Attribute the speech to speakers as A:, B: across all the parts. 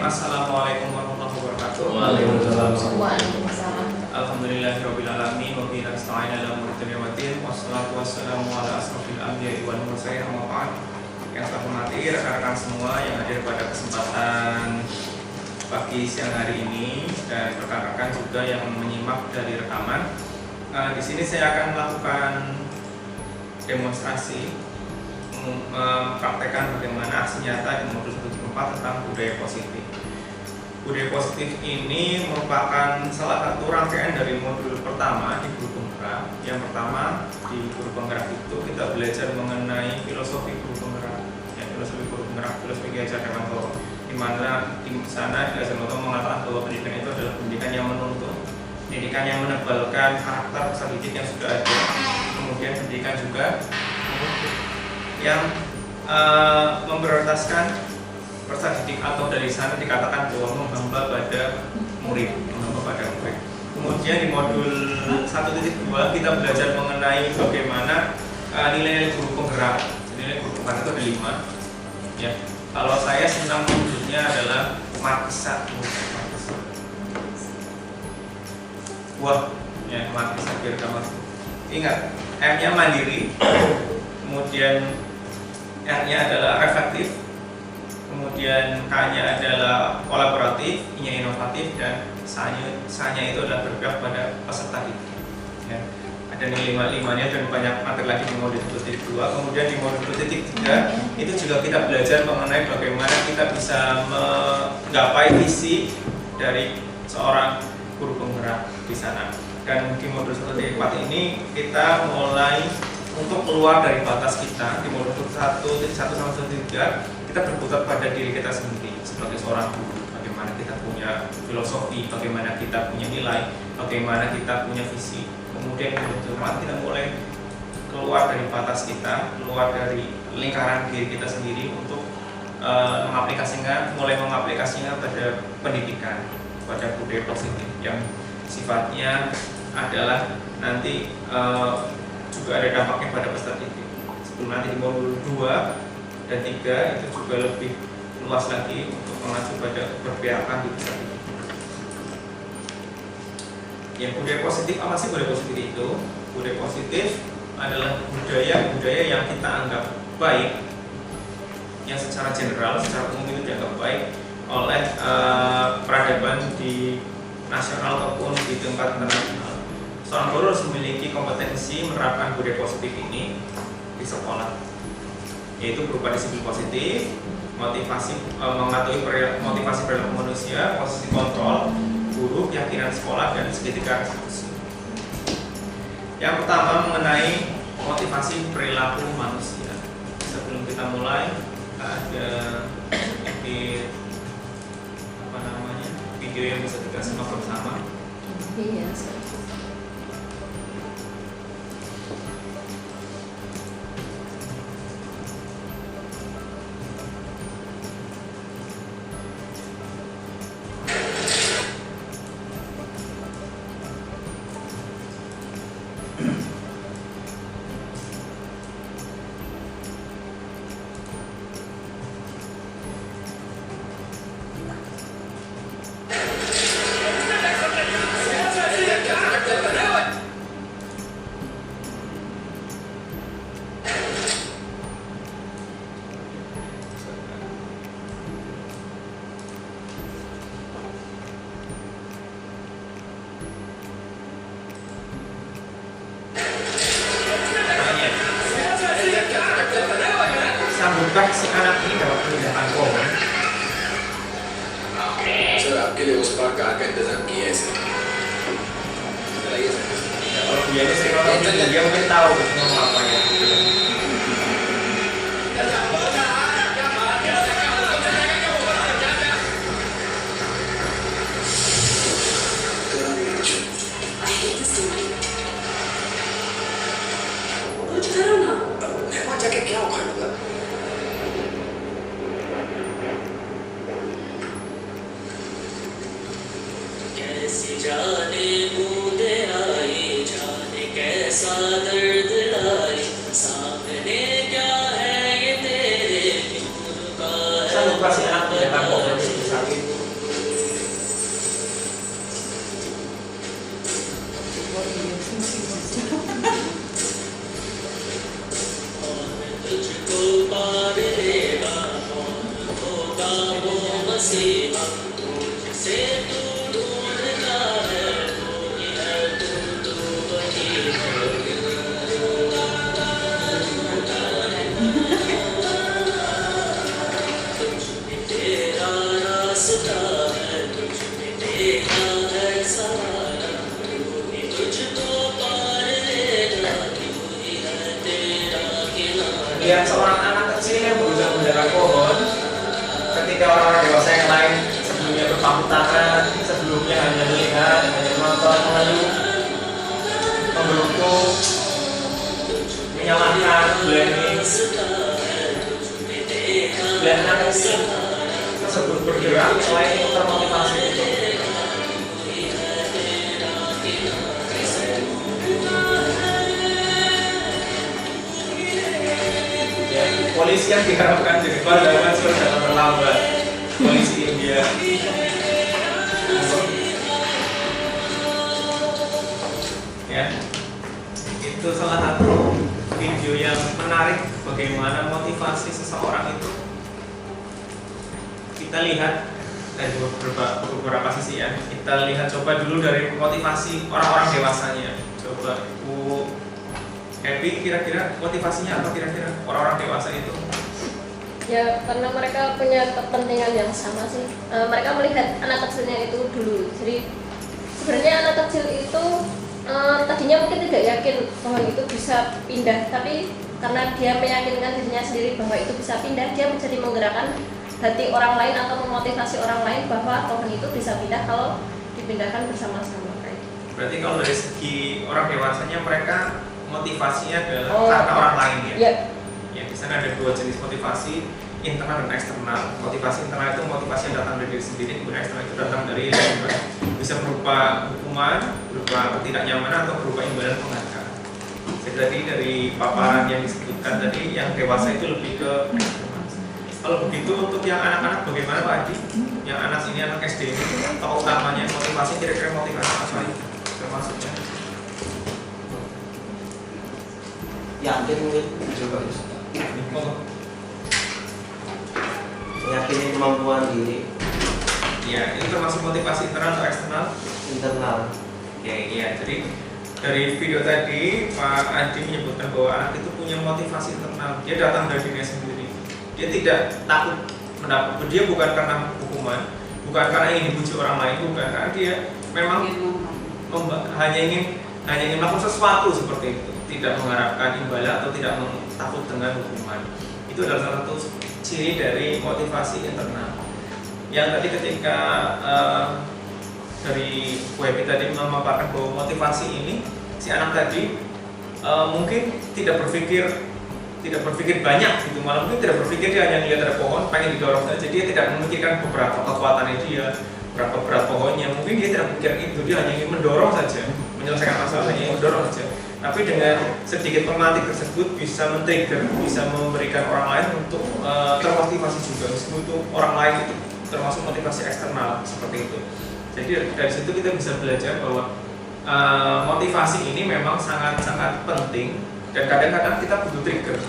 A: Assalamualaikum warahmatullahi wabarakatuh.
B: Waalaikumsalam.
A: Alhamdulillahirabbil alamin wa bihi nasta'in ala umuri dunya waddin wassalatu wassalamu ala asrofil anbiya'i wal mursalin amma ba'd. Yang saya hormati rekan-rekan semua yang hadir pada kesempatan pagi siang hari ini dan rekan-rekan juga yang menyimak dari rekaman. Di sini saya akan melakukan demonstrasi mempraktekkan bagaimana aksi nyata di modul 174 tentang budaya positif. Budaya positif ini merupakan salah satu rangkaian dari modul pertama di guru penggerak. Yang pertama di guru penggerak itu kita belajar mengenai filosofi guru penggerak, filosofi Ki Hajar Dewantoro, di mana di sana Ki Hajar Dewantoro mengatakan bahwa pendidikan itu adalah pendidikan yang menuntun, pendidikan yang menebalkan karakter peserta didik yang sudah ada, kemudian pendidikan juga yang memprioritaskan peserta didik, atau dari sana dikatakan bahwa menghamba pada murid. Kemudian di modul 1.2 kita belajar mengenai bagaimana nilai guru penggerak. Nilai guru penggerak itu ada 5. Ya, kalau saya senang menyebutnya adalah markisat. Wah, ya markisat biar gampang. Ingat, M-nya mandiri, kemudian R-nya adalah reflektif, kemudian K-nya adalah kolaboratif, I-nya inovatif, dan S-nya itu adalah bergerak pada peserta didik. Ya. Ada nilai 5-nya dan banyak materi lagi di modul 1.2. Kemudian di modul 1.3 itu juga kita belajar mengenai bagaimana kita bisa menggapai visi dari seorang guru penggerak di sana. Dan di modul 1.4 ini kita mulai untuk keluar dari batas kita. Di modul 1 sampai 1.3 kita berputar pada diri kita sendiri sebagai seorang guru. Bagaimana kita punya filosofi, bagaimana kita punya nilai, bagaimana kita punya visi. Kemudian di modul 4 kita mulai keluar dari batas kita, keluar dari lingkaran diri kita sendiri untuk mulai mengaplikasikan pada pendidikan, pada budaya positif yang sifatnya adalah nanti juga ada dampaknya pada peserta didik. Sebelum nanti di modul 2 dan 3 itu juga lebih luas lagi untuk mengacu pada keberpihakan di peserta didik. Ya, budaya positif, apa sih budaya positif itu? Budaya positif adalah budaya yang kita anggap baik, yang secara general, secara umum itu dianggap baik oleh peradaban di nasional ataupun di tempat internasional. Seorang guru harus memiliki kompetensi menerapkan budaya positif ini di sekolah, yaitu berupa disiplin positif, motivasi, mematuhi motivasi perilaku manusia, posisi kontrol guru, keyakinan sekolah, dan segitiga restitusi. Yang pertama mengenai motivasi perilaku manusia. Sebelum kita mulai, ada video yang bisa kita simak bersama.
B: Iya.
A: Sanggupkah si anak ini dapat pendidikan koma?
C: Será que le gusta acá que te sanquiese.
A: Kalau dia ini sering nonton video, dia mungkin tahu ngomong apa ya.
D: जाने बूंदे आई जाने कैसा दर्द
A: Lihat seorang anak kecil yang berusaha menjaga pohon ketika orang-orang dewasa yang lain sebelumnya berpangku tangan, sebelumnya hanya melihat, hanya menonton, lalu memberukung, menyalahkan, blaming. Dan anak kecil tersebut bergerak selain itu termotivasi itu. Polisi yang diharapkan jadi pahlawan sudah datang terlambat. Polisi India. Ya, itu salah satu video yang menarik bagaimana motivasi seseorang itu. Kita lihat dari beberapa sisi ya. Kita lihat coba dulu dari motivasi orang-orang dewasanya. Coba Happy, kira-kira motivasinya apa kira-kira orang-orang dewasa itu?
B: Ya karena mereka punya kepentingan yang sama sih. Mereka melihat anak kecilnya itu dulu. Jadi sebenarnya anak kecil itu tadinya mungkin tidak yakin bahwa itu bisa pindah, tapi karena dia meyakinkan dirinya sendiri bahwa itu bisa pindah, dia menjadi menggerakkan hati orang lain atau memotivasi orang lain bahwa pohon itu bisa pindah kalau dipindahkan bersama-sama.
A: Berarti kalau dari segi orang dewasanya mereka motivasinya adalah karena orang lain ya.
B: Ya.
A: Ya, di sana ada dua jenis motivasi, internal dan eksternal. Motivasi internal itu motivasi yang datang dari diri sendiri, kemudian eksternal itu datang dari lingkungan. Bisa berupa hukuman, berupa ketidaknyamanan atau berupa imbalan penghargaan. Jadi tadi dari paparan yang disebutkan tadi, yang dewasa itu lebih ke eksternal. Kalau begitu untuk yang anak-anak bagaimana Pak Adi? Yang anak ini anak SD ini, tokoh utamanya motivasi kira-kira motivasi apa itu? Termasuknya
D: yakin mungkin juga meyakini kemampuan diri.
A: Ya, itu termasuk motivasi internal atau eksternal?
D: Internal.
A: Ya, iya. Jadi dari video tadi Pak Adi menyebutkan bahwa anak itu punya motivasi internal. Dia datang dari dirinya sendiri. Dia tidak takut mendapat. Dia bukan karena hukuman, bukan karena ingin dipuji orang lain, bukan karena dia memang hanya ingin melakukan sesuatu seperti itu. Tidak mengharapkan imbalan atau tidak takut dengan hukuman. Itu adalah salah satu ciri dari motivasi internal. Yang tadi ketika dari Happy tadi memaparkan bahwa motivasi ini si anak tadi mungkin tidak berpikir banyak gitu, malah mungkin tidak berpikir, dia hanya melihat ada pohon pengen didorong saja, dia tidak memikirkan beberapa kekuatannya dia, berapa berat pohonnya, mungkin dia tidak memikirkan itu, dia hanya ingin mendorong saja, menyelesaikan masalahnya, mendorong saja. Tapi dengan sedikit pemantik tersebut bisa men-trigger, bisa memberikan orang lain untuk termotivasi juga. Meskipun itu orang lain itu termasuk motivasi eksternal seperti itu. Jadi dari situ kita bisa belajar bahwa motivasi ini memang sangat-sangat penting dan kadang-kadang kita butuh trigger.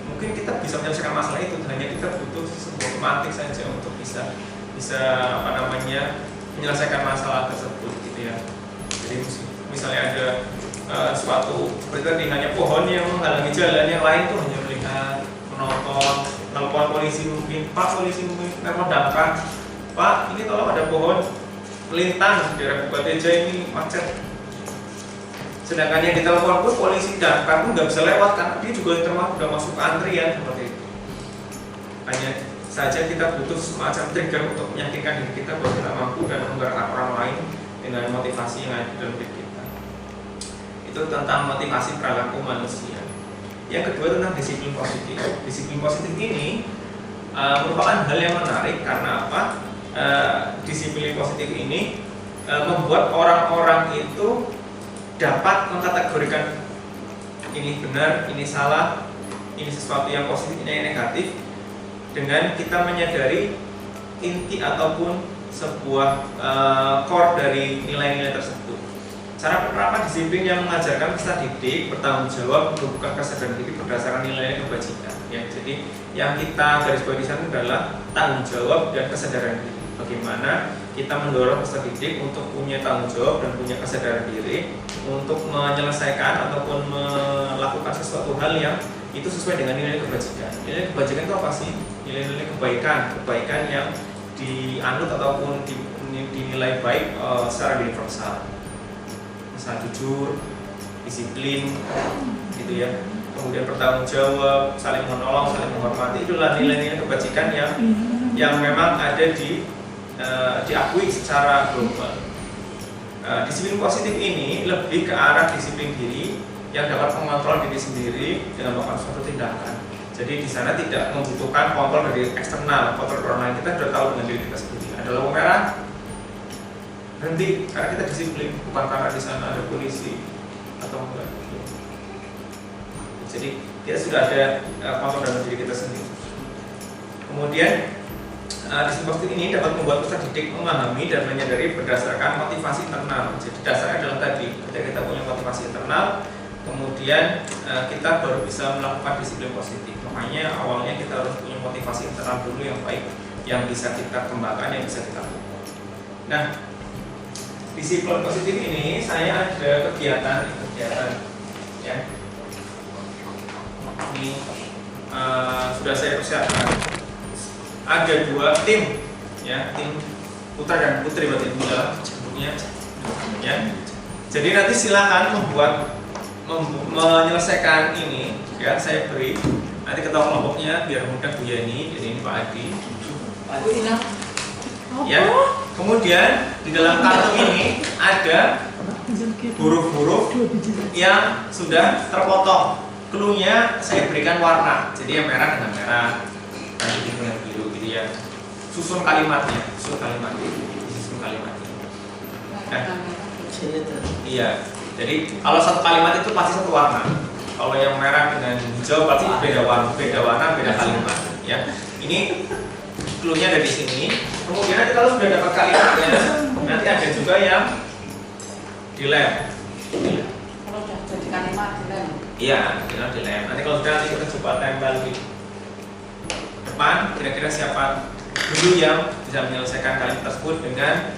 A: Mungkin kita bisa menyelesaikan masalah itu, hanya kita butuh sebuah pemantik saja untuk bisa menyelesaikan masalah tersebut gitu ya. Jadi misalnya ada suatu seperti tadi hanya pohon yang menghalangi jalan, yang lain tuh hanya melihat, menonton, telepon polisi mungkin, Pak polisi mungkin telepon damkar, Pak ini tolong ada pohon melintang di daerah Bukateja ini macet. Sedangkan yang ditelepon pun polisi damkar pun nggak bisa lewat karena dia juga udah masuk ke antrian seperti itu. Hanya saja kita butuh semacam trigger untuk meyakinkan diri kita bahwa kita mampu dan menggerakkan orang lain dengan motivasi yang ada dalam diri kita. Itu tentang motivasi perilaku manusia. Yang kedua tentang disiplin positif. Disiplin positif ini merupakan hal yang menarik karena apa? Disiplin positif ini membuat orang-orang itu dapat mengkategorikan ini benar, ini salah, ini sesuatu yang positif, ini yang negatif, dengan kita menyadari inti ataupun sebuah core dari nilai-nilai tersebut. Cara penerapan disiplin yang mengajarkan peserta didik bertanggung jawab menumbuhkan kesadaran diri berdasarkan nilai kebajikan. Ya, jadi yang kita garis bawahi di sana adalah tanggung jawab dan kesadaran diri. Bagaimana kita mendorong peserta didik untuk punya tanggung jawab dan punya kesadaran diri untuk menyelesaikan ataupun melakukan sesuatu hal yang itu sesuai dengan nilai kebajikan. Nilai kebajikan itu apa sih? Nilai-nilai kebaikan yang dianut ataupun dinilai baik secara universal. Misal jujur, disiplin, gitu ya. Kemudian bertanggung jawab, saling menolong, saling menghormati, itulah nilai-nilai kebajikan yang memang ada diakui secara global. Disiplin positif ini lebih ke arah disiplin diri yang dapat mengontrol diri sendiri dengan melakukan suatu tindakan. Jadi di sana tidak membutuhkan kontrol dari eksternal, kontrol orang lain. Kita sudah tahu dengan diri kita sendiri. Ada lampu merah, berhenti karena kita disiplin, bukan karena di sana ada polisi atau enggak. Jadi kita sudah ada kontrol dalam diri kita sendiri. Kemudian disiplin positif ini dapat membuat peserta didik memahami dan menyadari berdasarkan motivasi internal. Jadi dasarnya adalah tadi, ketika kita punya motivasi internal, kemudian kita baru bisa melakukan disiplin positif. Makanya awalnya kita harus punya motivasi internal dulu yang baik, yang bisa kita kembangkan, yang bisa kita lakukan. Nah, disiplin positif ini saya ada kegiatan ya. Ini sudah saya persiapkan. Ada 2 tim, ya, tim putra dan putri berarti itu dalam bentuknya, ya. Jadi nanti silakan menyelesaikan ini, ya. Saya beri nanti ketua kelompoknya biar mudah Bu Yani, jadi ini Pak Adi. Ya. Kemudian di dalam kartu ini ada huruf-huruf yang sudah terpotong. Cluenya saya berikan warna, jadi yang merah dengan merah, nanti yang biru gitu ya. Susun kalimatnya. Nah, iya. Jadi kalau satu kalimat itu pasti satu warna. Kalau yang merah dengan hijau pasti beda warna, beda kalimat. Ya. Ini cluenya ada di sini. Kemudian nanti kalau sudah dapat kalimatnya, nanti ada juga yang dilem.
E: Kalau sudah jadi kalimat dilem.
A: Iya, dilem. Nanti kalau sudah nanti kita coba tempel di depan. Kira-kira siapa dulu yang bisa menyelesaikan kalimat tersebut dengan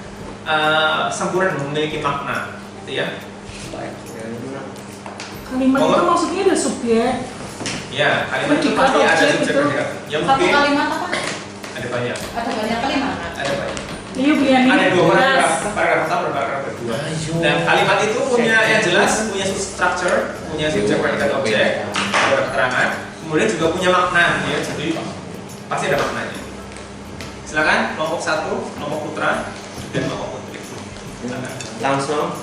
A: sempurna dan memiliki makna, gitu ya.
F: Kalimat itu maksudnya ada subjek.
A: Ya, kalimat itu pasti ada subjek predikat. Yang
E: Satu
A: mungkin
E: kalimat apa?
A: ada banyak.
E: Ada banyak kalimat.
A: Ada banyak.
F: Iya, Bu Yani.
A: Ada 2 paragraf pertama dan paragraf kedua. Dan kalimat itu punya yang jelas, punya structure, punya subjek predikat objek, ada keterangan, kemudian juga punya makna, ya. Jadi pasti ada maknanya. Silakan kelompok 1, kelompok putra dan kelompok putri. Silakan.
D: Langsung.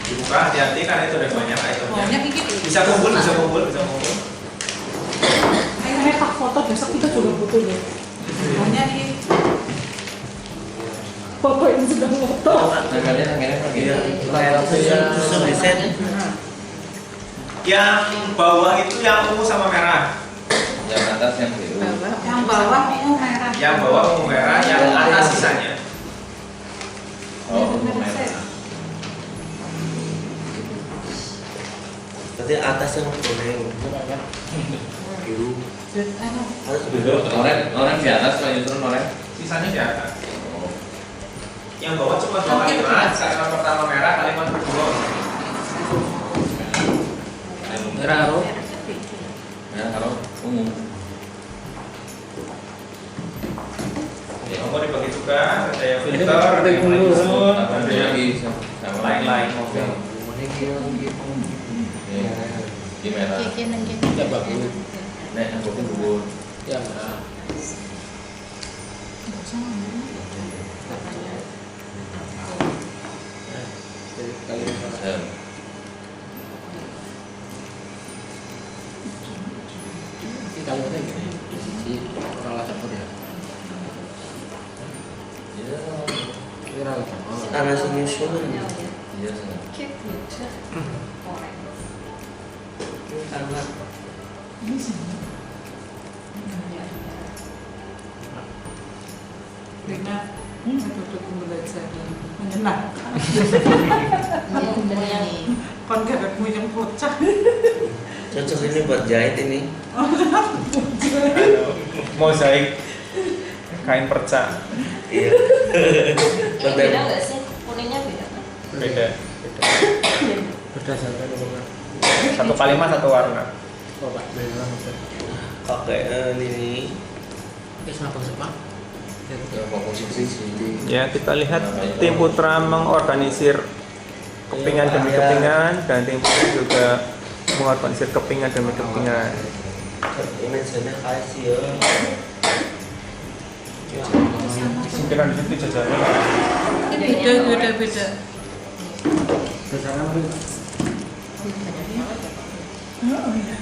A: Dibuka, hati-hati karena itu ada banyak itemnya.
E: Banyak dikit.
A: Bisa kumpul.
F: Ayo Pak foto besok kita juga foto deh.
E: Banyak di
F: Foto yang sedang foto.
A: Yang bawah itu yang ungu sama merah.
G: Yang atas yang biru.
E: yang bawah ungu merah.
A: Yang bawah ungu merah, yang atas sisanya.
G: Oh, merah.
D: Berarti atas yang kuning. Biru. Harus biru.
G: Orang di atas, kalau justru orang.
A: Sisanya di atas.
G: Oh.
A: Yang bawah cuma 2 kalimat. Kalimat pertama merah, kalimat kedua
G: Merah haro. Merah haro, ungu.
A: nomor dibagi juga, ada yang filter, ada yang menyusun, ada yang lain-lain.
G: Gimana?
H: Ya bagus.
G: Nek aku pun bubur.
H: Ya benar. Jadi kali ini kalimatnya gini. Sisi orang lah campur ya.
G: Iya.
H: Kira
D: Karena senyusun.
G: Iya.
D: Karena
E: Dengan Duduk belajar menyenangkan.
B: yang
E: Kon gagakmu yang bocah.
D: Cocok ini buat jahit ini.
A: Mozaik kain perca.
D: Iya.
B: ini beda nggak sih? Kuningnya beda kan?
A: Beda.
H: Berdasarkan apa?
A: Satu kalimat satu warna.
H: Oh, Pak, beda banget.
D: Pakai ini.
H: Oke, sama Pak.
G: Ya, mau konstitusi.
A: Ya, kita lihat tim putra mengorganisir kepingan demi kepingan dan tim putri juga mengorganisir kepingan demi kepingan.
D: Image-nya kasih ya.
A: Kira di situ jajarnya.
E: Beda.
H: Berdasarkan apa?
F: Oh iya.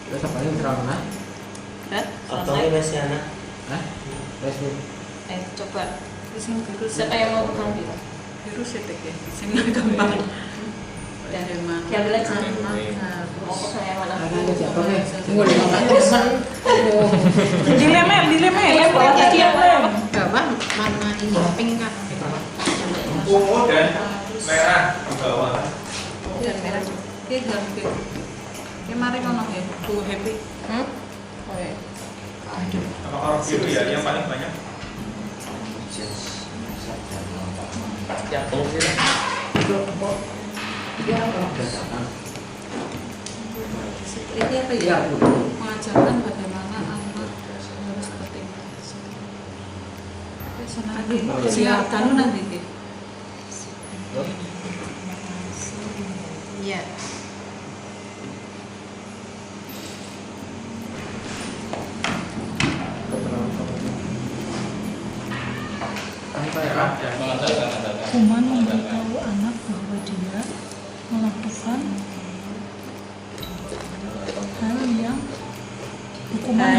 H: Terus apa yang terang nah?
D: Atau ini masih anak.
H: Hah? Facebook.
E: Coba sing biru
B: Siapa yang mau pegang biru?
E: biru sih ya. Sing gampang. Dari mana?
B: Diambil aja.
E: Mana?
B: Mau pegang yang mana?
H: Ada siapa nih? Tunggu di mana?
F: Dilem bawa tadi yang
E: Bawah mana ini? Pink kan?
A: Ungu dan merah ke bawah.
E: Dan merah. Oke, ganti. Oke, mari ngono ya. Tuh happy.
B: Oke.
A: Apakah orang biru ya yang paling banyak?
D: Ya, tunggu sih.
H: Dia orang berdasarkan.
E: Ini apa
H: Iya,
E: ya? Mengajarkan bagaimana anak harus bertindak. Silakan nanti. Iya.
F: Hukuman memberitahu anak bahwa dia melakukan hal yang hukuman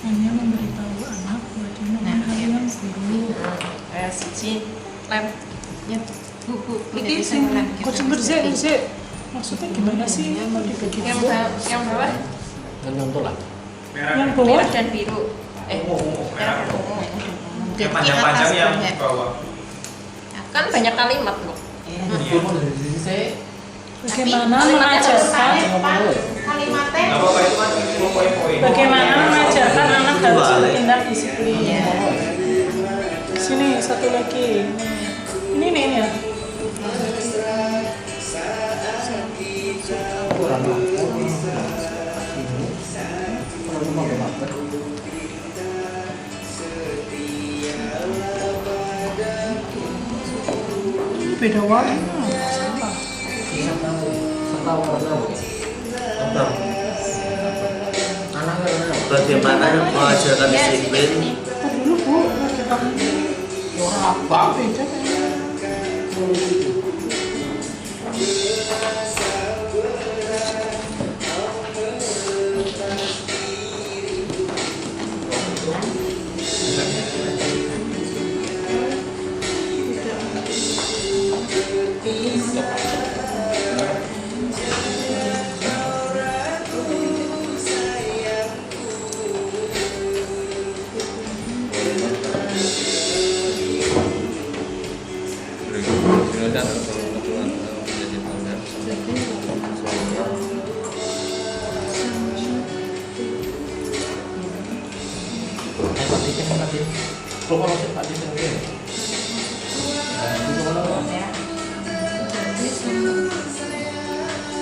F: hanya memberitahu anak bahwa dia melakukan hal yang buruk.
E: Siji lem. Ya.
F: Ini sing kucing bersih. Maksudnya gimana sih? Mau dibagi
E: Yang
F: dua?
E: bawah
H: Dan contoh lah.
F: Yang
A: Merah.
F: bawah
E: merah dan biru.
A: Ungu, merah.
E: Ungu.
A: Yang panjang-panjang yang di bawah.
B: Kan banyak kalimat loh.
H: Ngomong dari sisi saya.
F: bagaimana mengajarkan
E: Kalimatnya
A: Apa itu kan poin-poin.
F: bagaimana mengajarkan anak harus bertindak disiplin. Sini satu lagi. Ini nih ya.
H: Kurang lah. Kalau cuma berapa?
F: Beda warna.
H: Serta warna apa?
D: Apa?
H: Anaknya warna apa?
D: Bagaimana mengajarkan disiplin?
F: Tadi dulu Bu, kita
H: Warna apa?
F: beda kayaknya.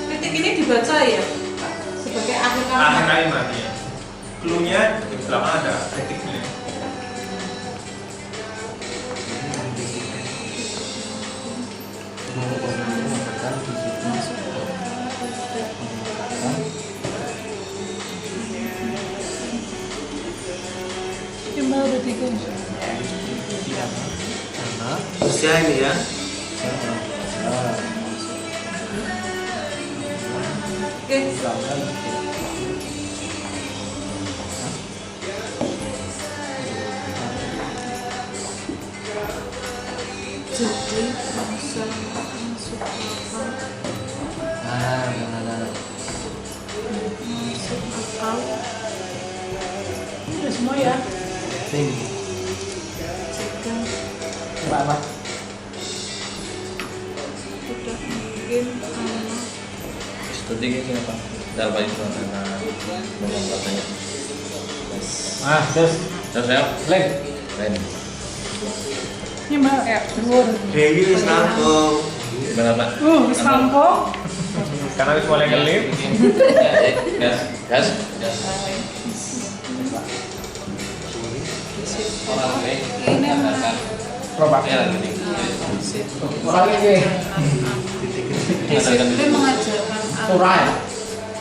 E: kritik ini dibaca ya sebagai akhir
A: Akhir
E: kalimat.
A: kalimat ya. Clue-nya di belakang ada kritiknya.
F: Mbak udah tiga.
D: Usia ini ya.
E: Oke. Jadi masa masuk akal,
H: Nah.
E: masuk akal,
F: Ini udah semua ya.
H: Ting.
E: jika
H: Apa?
E: tidak mungkin karena
G: Seperti ini apa? Dapat itu karena ngomong katanya.
H: Terus
G: Terus ya,
H: lain.
G: lain.
F: Ini mbak, dhuwur.
D: Dewi wis rampung.
G: Gimana Pak?
F: Wis rampung.
A: Karena wis mulai ngelip.
G: Gas, gas. Orang baik.
E: ini
H: Probaknya lagi. Orang ini.
E: disiplin mengajarkan
H: Surah ya?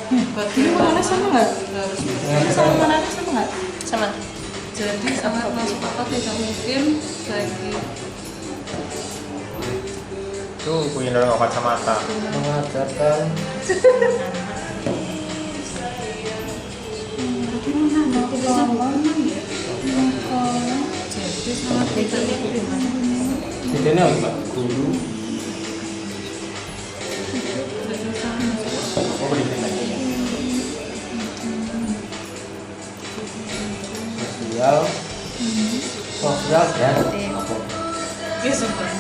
F: Ini mana sama nggak?
E: harus
F: Ini sama mana sama nggak? Sama.
E: jadi sangat masuk akal, tidak mungkin bagi
A: Tuh punya orang kacamata.
H: Mengajarkan
E: jadi sangat tidak mungkin
H: Bedanya apa Pak? Guru. Oh, bedanya. Sosial dan apa?
F: Iya sudah.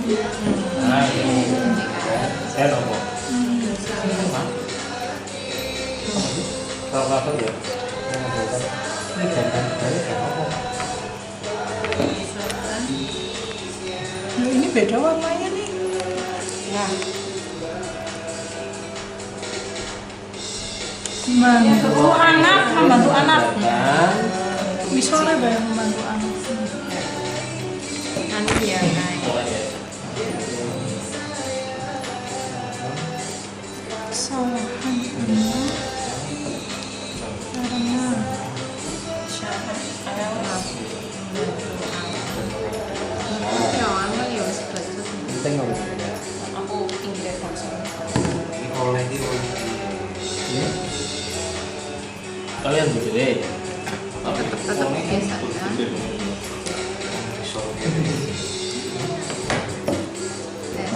H: Nah, ini saya nomor. Kalau apa ya? Ini jangan dari apa?
F: Nah, ini beda warnanya nih. Membantu anak, membantu anak. Misalnya bayang membantu anak.
E: nanti ya naik
F: Kesalahan karena
H: Tengok.
E: aku Inggris langsung
D: Oleh di
H: Kalian begini.
E: tetap biasa ya.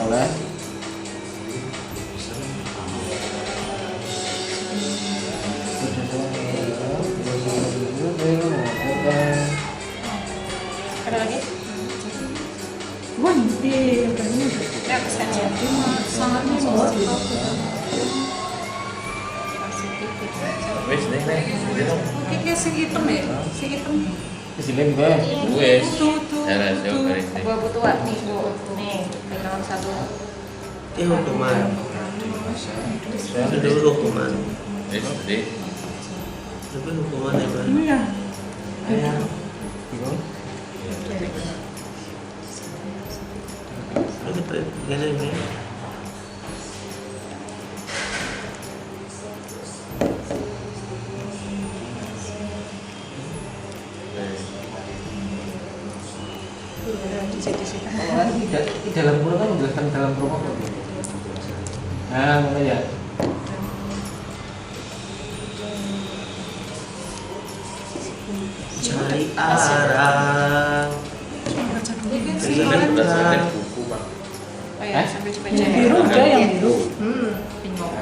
H: Oleh.
F: ada lagi. Wah, di ini
E: Jadi sangat masuk akal.
G: Wes nih, nih.
E: Oke, kayak sing hitam ya, sing hitam.
H: Sini be.
G: Wes.
E: Tuh, tuh,
G: Ya, jauh
E: tuh.
G: dari sini.
B: Gua butuh waktu nih, Bu. Nih, pegangan satu.
D: Ini hukuman. Itu dulu hukuman.
G: Wes, jadi
D: Tapi hukuman ya Pak.
F: ini ya.
H: Ayah. Bingung.
D: Ini Pak, begini.
H: Tidak di dalam Quran kan menjelaskan dalam Quran apa? Nah, mana ya?
D: Cari arah.
G: sebenarnya berdasarkan buku Pak.
E: Oh ya, sampai coba
F: Yang biru udah yang biru.
E: bingung.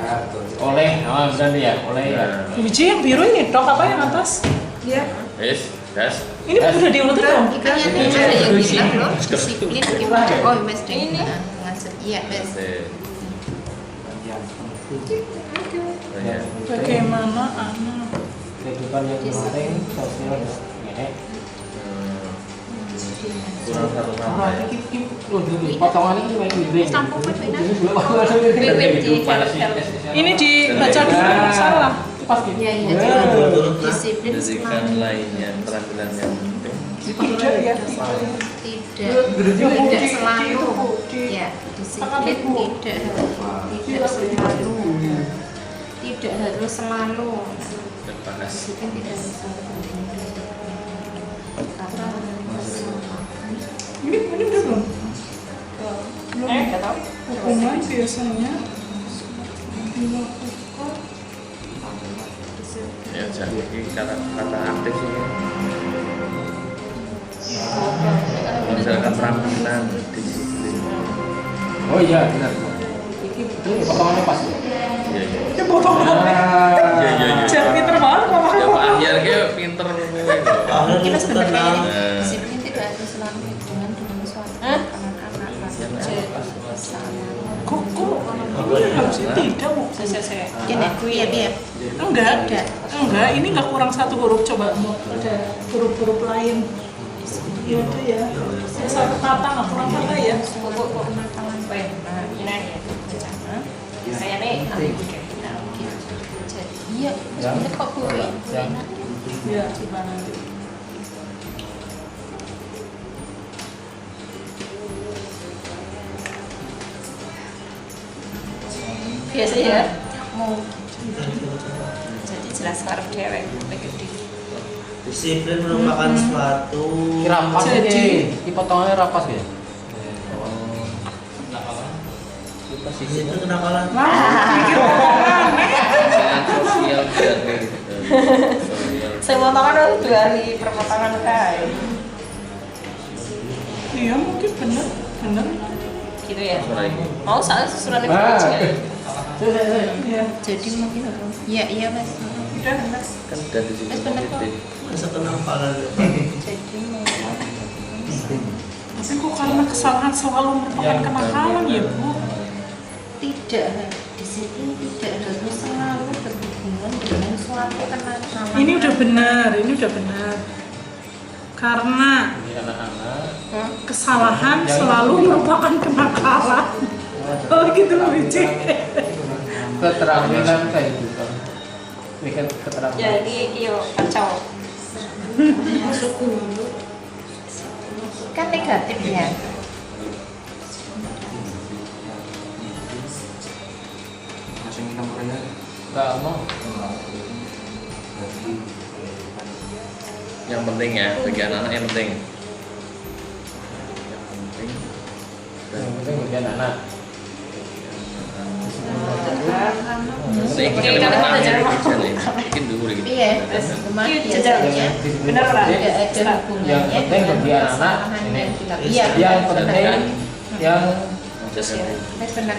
H: Oleh, benar ya, oleh ya.
F: Biji yang biru ini dok apa yang atas?
E: Iya.
G: Wes, gas.
F: Ini udah diurutin dong.
E: Kan yang ada yang bilang loh, disiplin gimana? Oh, mesti ini ngajar. Iya, Mas.
G: Banyak.
F: Bagaimana anak?
H: Kehidupan yang kemarin sosial dan ngehek.
G: Kurang satu nama ya.
H: Potongan ini main gede.
E: Sampul buat mainan.
F: Ini dibaca dulu salah. Pas gitu.
E: Iya, iya. Disiplin
G: Pendidikan lainnya, keterampilan yang penting.
F: Tidak ya.
E: tidak selalu ya disiplin tidak harus selalu
G: Terbatas.
E: disiplin tidak harus selalu
F: Ini udah belum? Belum.
B: Nggak tahu.
F: Hukuman biasanya
G: Ya, jadi kata aktif sih. Misalkan penampilan disiplin.
H: Oh iya benar. Itu potongannya pas.
G: Iya iya.
F: Ya potongan.
G: Iya iya iya.
F: Jangan pinter banget Mama.
G: Ya Pak Ahyar kayak pinter.
D: Akhirnya
E: Kita sebenarnya
G: Nah.
E: disiplin tidak harus selalu hubungan dengan suatu anak-anak
F: Kok harusnya tidak mau saya.
E: Iya iya.
F: Enggak, ini enggak kurang satu huruf, coba mau ada huruf-huruf lain. Ya itu ya. Satu kata enggak kurang kata ya.
E: Pokok kenakalan baik. Nah, ini ya. Saya nih. Jadi iya, sebenarnya kok Bu enak.
F: Ya, coba nanti.
B: Biasa ya.
E: Mau jadi jelas harus dewek gede.
D: Disiplin merupakan suatu
H: Rapas
F: Jadi-
H: ini potongannya rapas ya.
D: itu kenakalan.
G: Dengan sosial juga gitu. Sosial.
B: Saya motokan 2 hari perpotongan kain.
F: Iya, mungkin bener.
B: Gitu ya.
G: Suara ini.
B: Mau soalnya susulan itu
H: Ah,
B: kecil.
F: Iya.
E: Jadi mungkin apa? Iya Mas.
F: Udah.
G: Kan dari sisi positif.
D: Masa kenakalan.
E: Jadi mau
F: Tapi kok karena kesalahan selalu merupakan kenakalan ya, Bu?
E: tidak disiplin tidak harus selalu berhubungan dengan suatu kenakalan.
F: Ini udah benar. Karena
H: Ini anak-anak.
F: kesalahan selalu merupakan kenakalan. Oh gitu loh, Bici.
H: Keterampilan kayak gitu. Ini kan keterampilan.
B: Jadi iyo kacau.
E: Kan negatif ya.
H: Enggak mau.
G: Yang penting ya bagi anak-anak yang penting.
H: Yang penting bagi anak-anak.
G: Saya ingin kalimat mungkin dulu gitu.
E: Iya, biasanya
B: Bener lah.
E: tidak ada hubungannya
H: Yang penting
E: dengan
H: bagi anak-anak
E: kesalahan
H: ini.
E: yang dilakukan. Iya,
H: Yang penting yang
G: Mengajarkan
E: benar.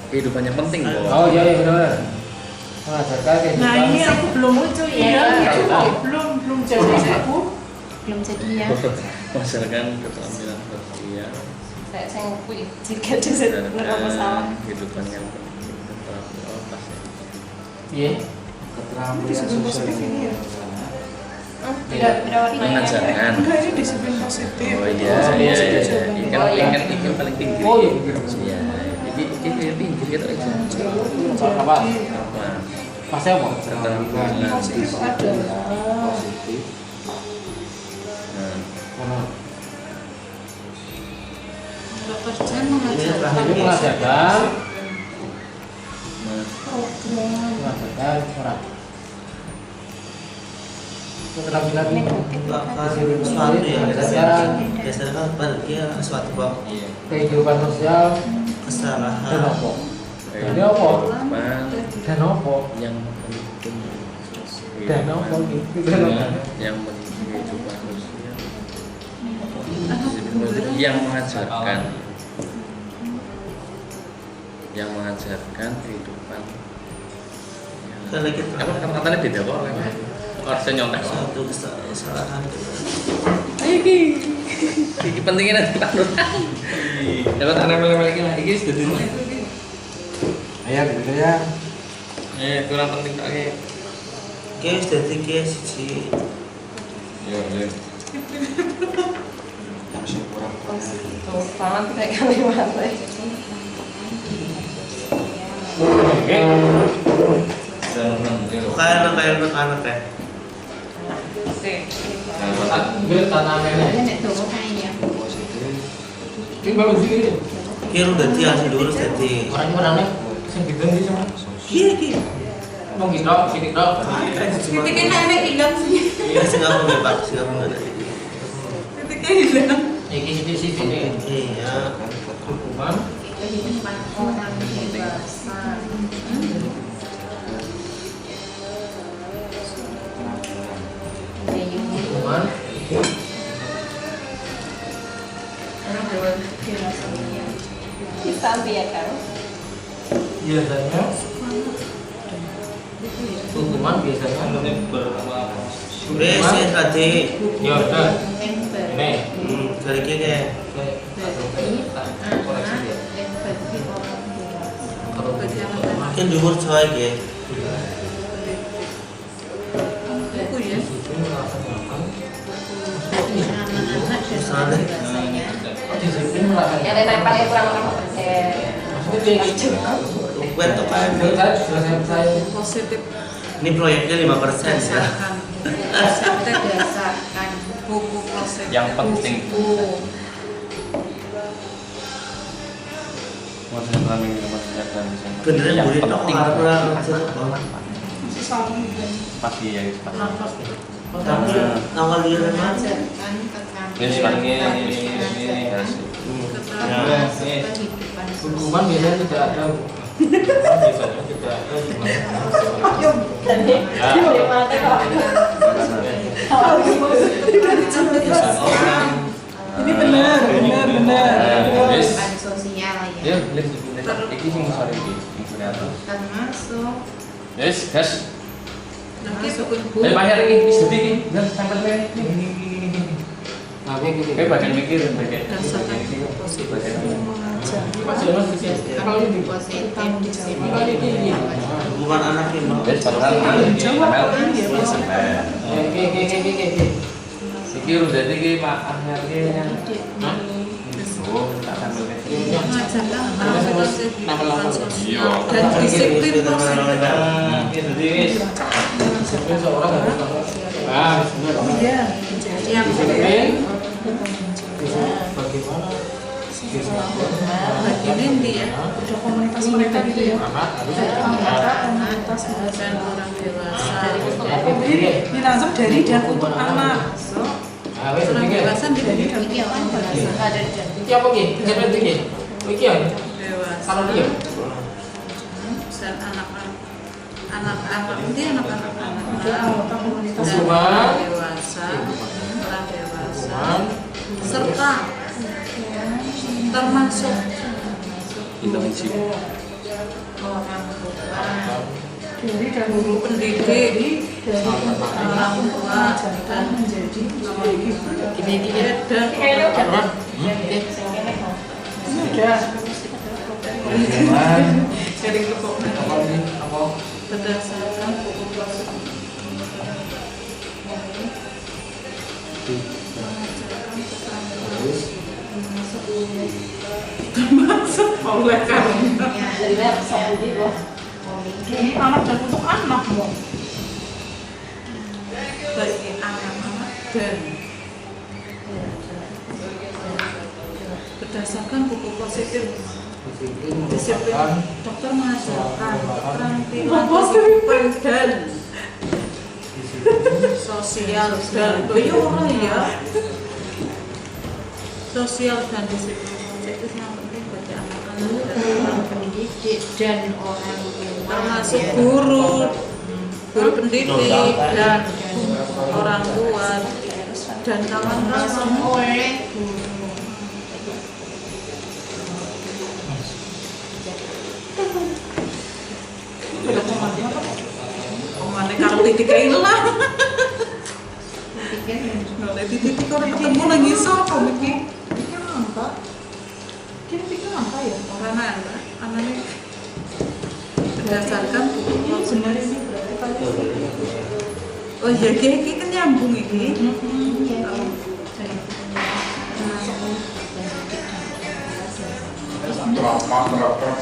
G: kehidupan yang penting kok.
H: oh iya benar. Mengajarkan kehidupan.
F: Nah ini aku belum
E: Lucu ya.
F: Iya,
H: Iya.
F: belum jadi aku.
E: Belum jadi ya.
G: Mengajarkan keterampilan sosial.
B: Saya ngakui jika dia bener masalah.
G: Kehidupan yang penting tetap pas ya.
H: Iya.
F: Disiplin positif ini ya.
B: Tidak warnanya.
G: Mengajarkan.
F: Enggak, ini disiplin positif.
G: Oh iya, iya, iya. Kan pengen itu paling tinggi.
H: Oh iya.
G: Iya. Jadi ini tinggi gitu aja.
H: Apa?
G: Nah,
H: Masnya apa?
G: keterampilan.
F: Positif adalah
G: Nah,
E: Kerja
D: Ini
E: mengajarkan.
H: Jadi mengajarkan
G: nah.
H: mengajarkan orang. Keterampilan ini
D: Merupakan suatu yang biasanya kan bahagia suatu bab
G: Iya.
H: kehidupan sosial dan
D: kesalahan.
H: apa? Ini apa?
G: Kehidupan
H: Dan apa?
G: yang mendukung
H: Dan apa gitu?
G: yang mendukung kehidupan sosial yang mengajarkan kehidupan
D: Kan lagi
G: apa kata-katanya beda kok harusnya nyontek kok.
D: suatu kesalahan.
G: Ini pentingnya nanti takut dapat anak lagi lagi sudah dulu
H: Ayo gitu ya.
G: kurang penting tak kayak
D: Oke, sudah 3 siji.
G: ya ya
B: Tuh, tangan kayak kalimat.
H: Oke.
D: Kayak anak-anak ya.
B: Oke.
H: Bil tanamannya.
E: Ini nek dowo kayaknya.
H: Ini bagus sih.
D: Kira udah asli dulu jadi.
H: Orang-orangnya sing gitu sih sama.
D: Iya.
H: Mau gitu, sini dok.
E: Titiknya nenek hilang sih.
D: Iya, Singapura ya, Pak. Singapura.
F: titiknya hilang.
H: Iki sisi sini.
D: Iya.
H: Hukuman.
E: Kehidupan orang dewasa.
H: Hukuman. biasanya hukuman biasanya
D: Wes tadi.
H: ya udah ini
D: Dari kene.
H: koreksi dia kalau
D: Kan dhuwur coy iki.
E: Buku ya.
D: Sana.
H: disiplin melakukan
B: Yang ditempelnya kurang-kurang persen.
H: maksudnya kayak gitu
D: Buat tuh kan.
H: saya sudah saya
E: Positif
D: Ini proyeknya 5% ya.
E: berdasarkan berdasarkan buku positif.
G: Yang penting.
E: Buku.
D: Beneran
G: Yang
D: murid tok
G: penting.
D: kurang
G: Pasti ya.
D: Tapi awal dia memang
E: Mengajarkan tentang
G: Ini sekarang ini harus.
E: keterangan kehidupan
H: hukuman biasanya tidak ada biasanya tidak ada
F: Ini benar.
E: kehidupan sosial
G: Ya,
E: ya.
G: lihat iki sing sore iki, info
E: Termasuk
G: Yes, gas.
E: termasuk
G: Dari bayar iki, wis gede iki. Bener sampai ini.
H: nah kayak gitu
G: Kayak bagian mikir, bagian
E: berdasarkan buku positif mengajar.
H: masih mas kalau ini
E: Positif disiplin.
D: bukan anak yang mau.
G: Wes padahal ini sampai. Iki udah jadi ki mak akhirnya oh tak sambil
E: Mengajarkan tentang kehidupan sosial dan disiplin positif.
H: disiplin seorang harus sebenarnya
E: Yang
H: disiplin bagaimana
E: begini nih ya.
F: Udah komunitas mereka gitu ya.
H: anak harus
E: Komunitas dan orang dewasa.
F: Ini langsung dari dan untuk anak.
H: nah wes
E: Orang
H: iki
E: dewasa
F: Dari dan
E: ini orang dewasa
H: iki apa iki jangan iki iki ya
E: dewasa.
H: kalau dia
E: Dan anak-anak ini anak-anak
F: udah anggota komunitas.
E: dan
H: Hukuman.
E: orang dewasa serta termasuk
G: kita isi.
E: orang tua,
F: Dari dan
E: guru pendidik,
F: dari untuk anak untuk mengajarkan menjadi
E: gini dan
F: ini udah
E: dari kelompok
H: apa ini apa
E: berdasarkan buku klasik. Termasuk oleh karena
B: Dari web di loh.
F: ini anak dan untuk anak loh.
E: bagi anak-anak dan berdasarkan buku positif disiplin dokter mengajarkan keterampilan kehidupan dan sosial dan ya sosial dan disiplin positif yang penting bagi anak-anak dan orang pendidik dan orang tua termasuk guru pendidik dan orang tua dan kawan-kawan. Kemana kalau titik hilang? Kalau titik kalau ketemu lagi siapa mikir?
F: Pikir angka. Kini pikir angka ya.
E: Karena anaknya berdasarkan buku
F: Sebenarnya ini berarti kalian
E: oh iya ini kan nyambung ini.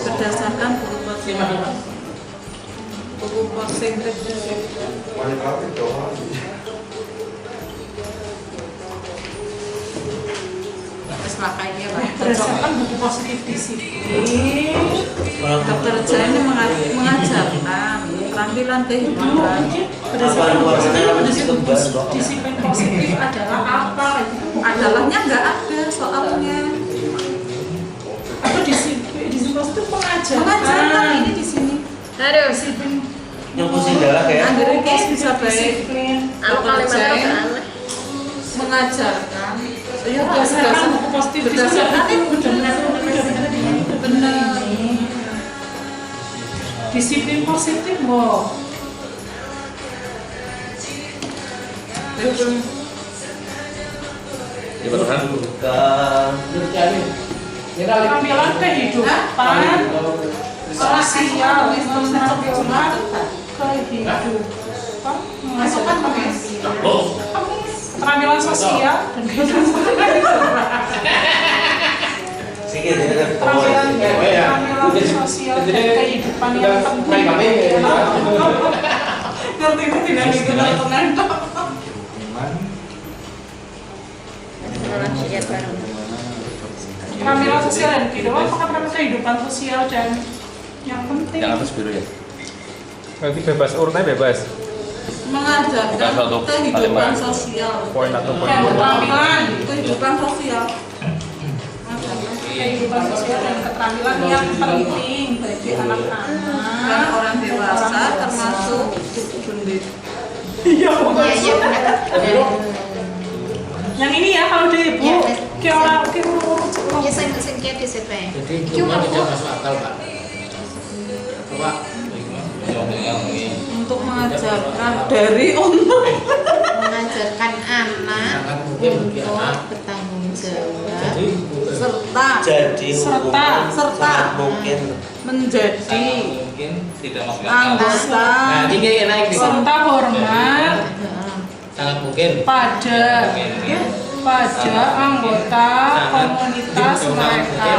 E: Berdasarkan buku positif kayaknya
F: berdasarkan buku positif disiplin.
E: dokter Jaya mengajarkan keterampilan kehidupan
F: Berdasarkan buku positif, disiplin positif adalah apa?
E: adalahnya nggak ada soalnya
F: Atau disiplin positif mengajarkan.
E: mengajarkan ini di sini harus
F: Disiplin
D: Yang pusing darah kayak.
E: Anggrek bisa baik
F: disiplin.
B: Aku kalimatnya rada aneh.
E: mengajarkan ya
F: Berdasarkan buku positif
E: berdasarkan
F: itu
E: benar
F: benar-benar
E: benar
F: Disiplin positif loh.
G: Gimana kan?
F: Keterampilan kehidupan sosial, keterampilan kehidupan, keterampilan sosial dan keterampilan sosial dan kehidupan yang penting. Ngerti itu tidak digunakan. Keterampilan sosial dan kehidupan, apakah kehidupan sosial dan yang penting?
G: Yang atas biru ya?
A: Berarti bebas, urutnya bebas.
E: Mengajarkan kehidupan sosial.
A: Poin atau poin.
F: Dan keterampilan
E: Kehidupan sosial.
F: kehidupan sosial dan keterampilan yang penting bagi
E: Dan
F: anak-anak
E: orang dewasa termasuk pendidik.
F: iya yang ini ya kalau di ibu kayak orang
E: Ya saya singkat di CP.
H: Jadi hukuman tidak masuk akal, Pak. Pak,
E: Untuk mengajarkan dari untuk
I: mengajarkan anak
H: sangat mungkin bagi
I: untuk
H: anak.
I: bertanggung jawab
H: Jadi
E: serta
D: Jadi hukuman sangat mungkin
E: menjadi
G: Mungkin tidak masuk akal.
E: anggota
H: nah ini naik nih.
F: serta hormat
H: Sangat mungkin.
F: pada anggota komunitas mereka.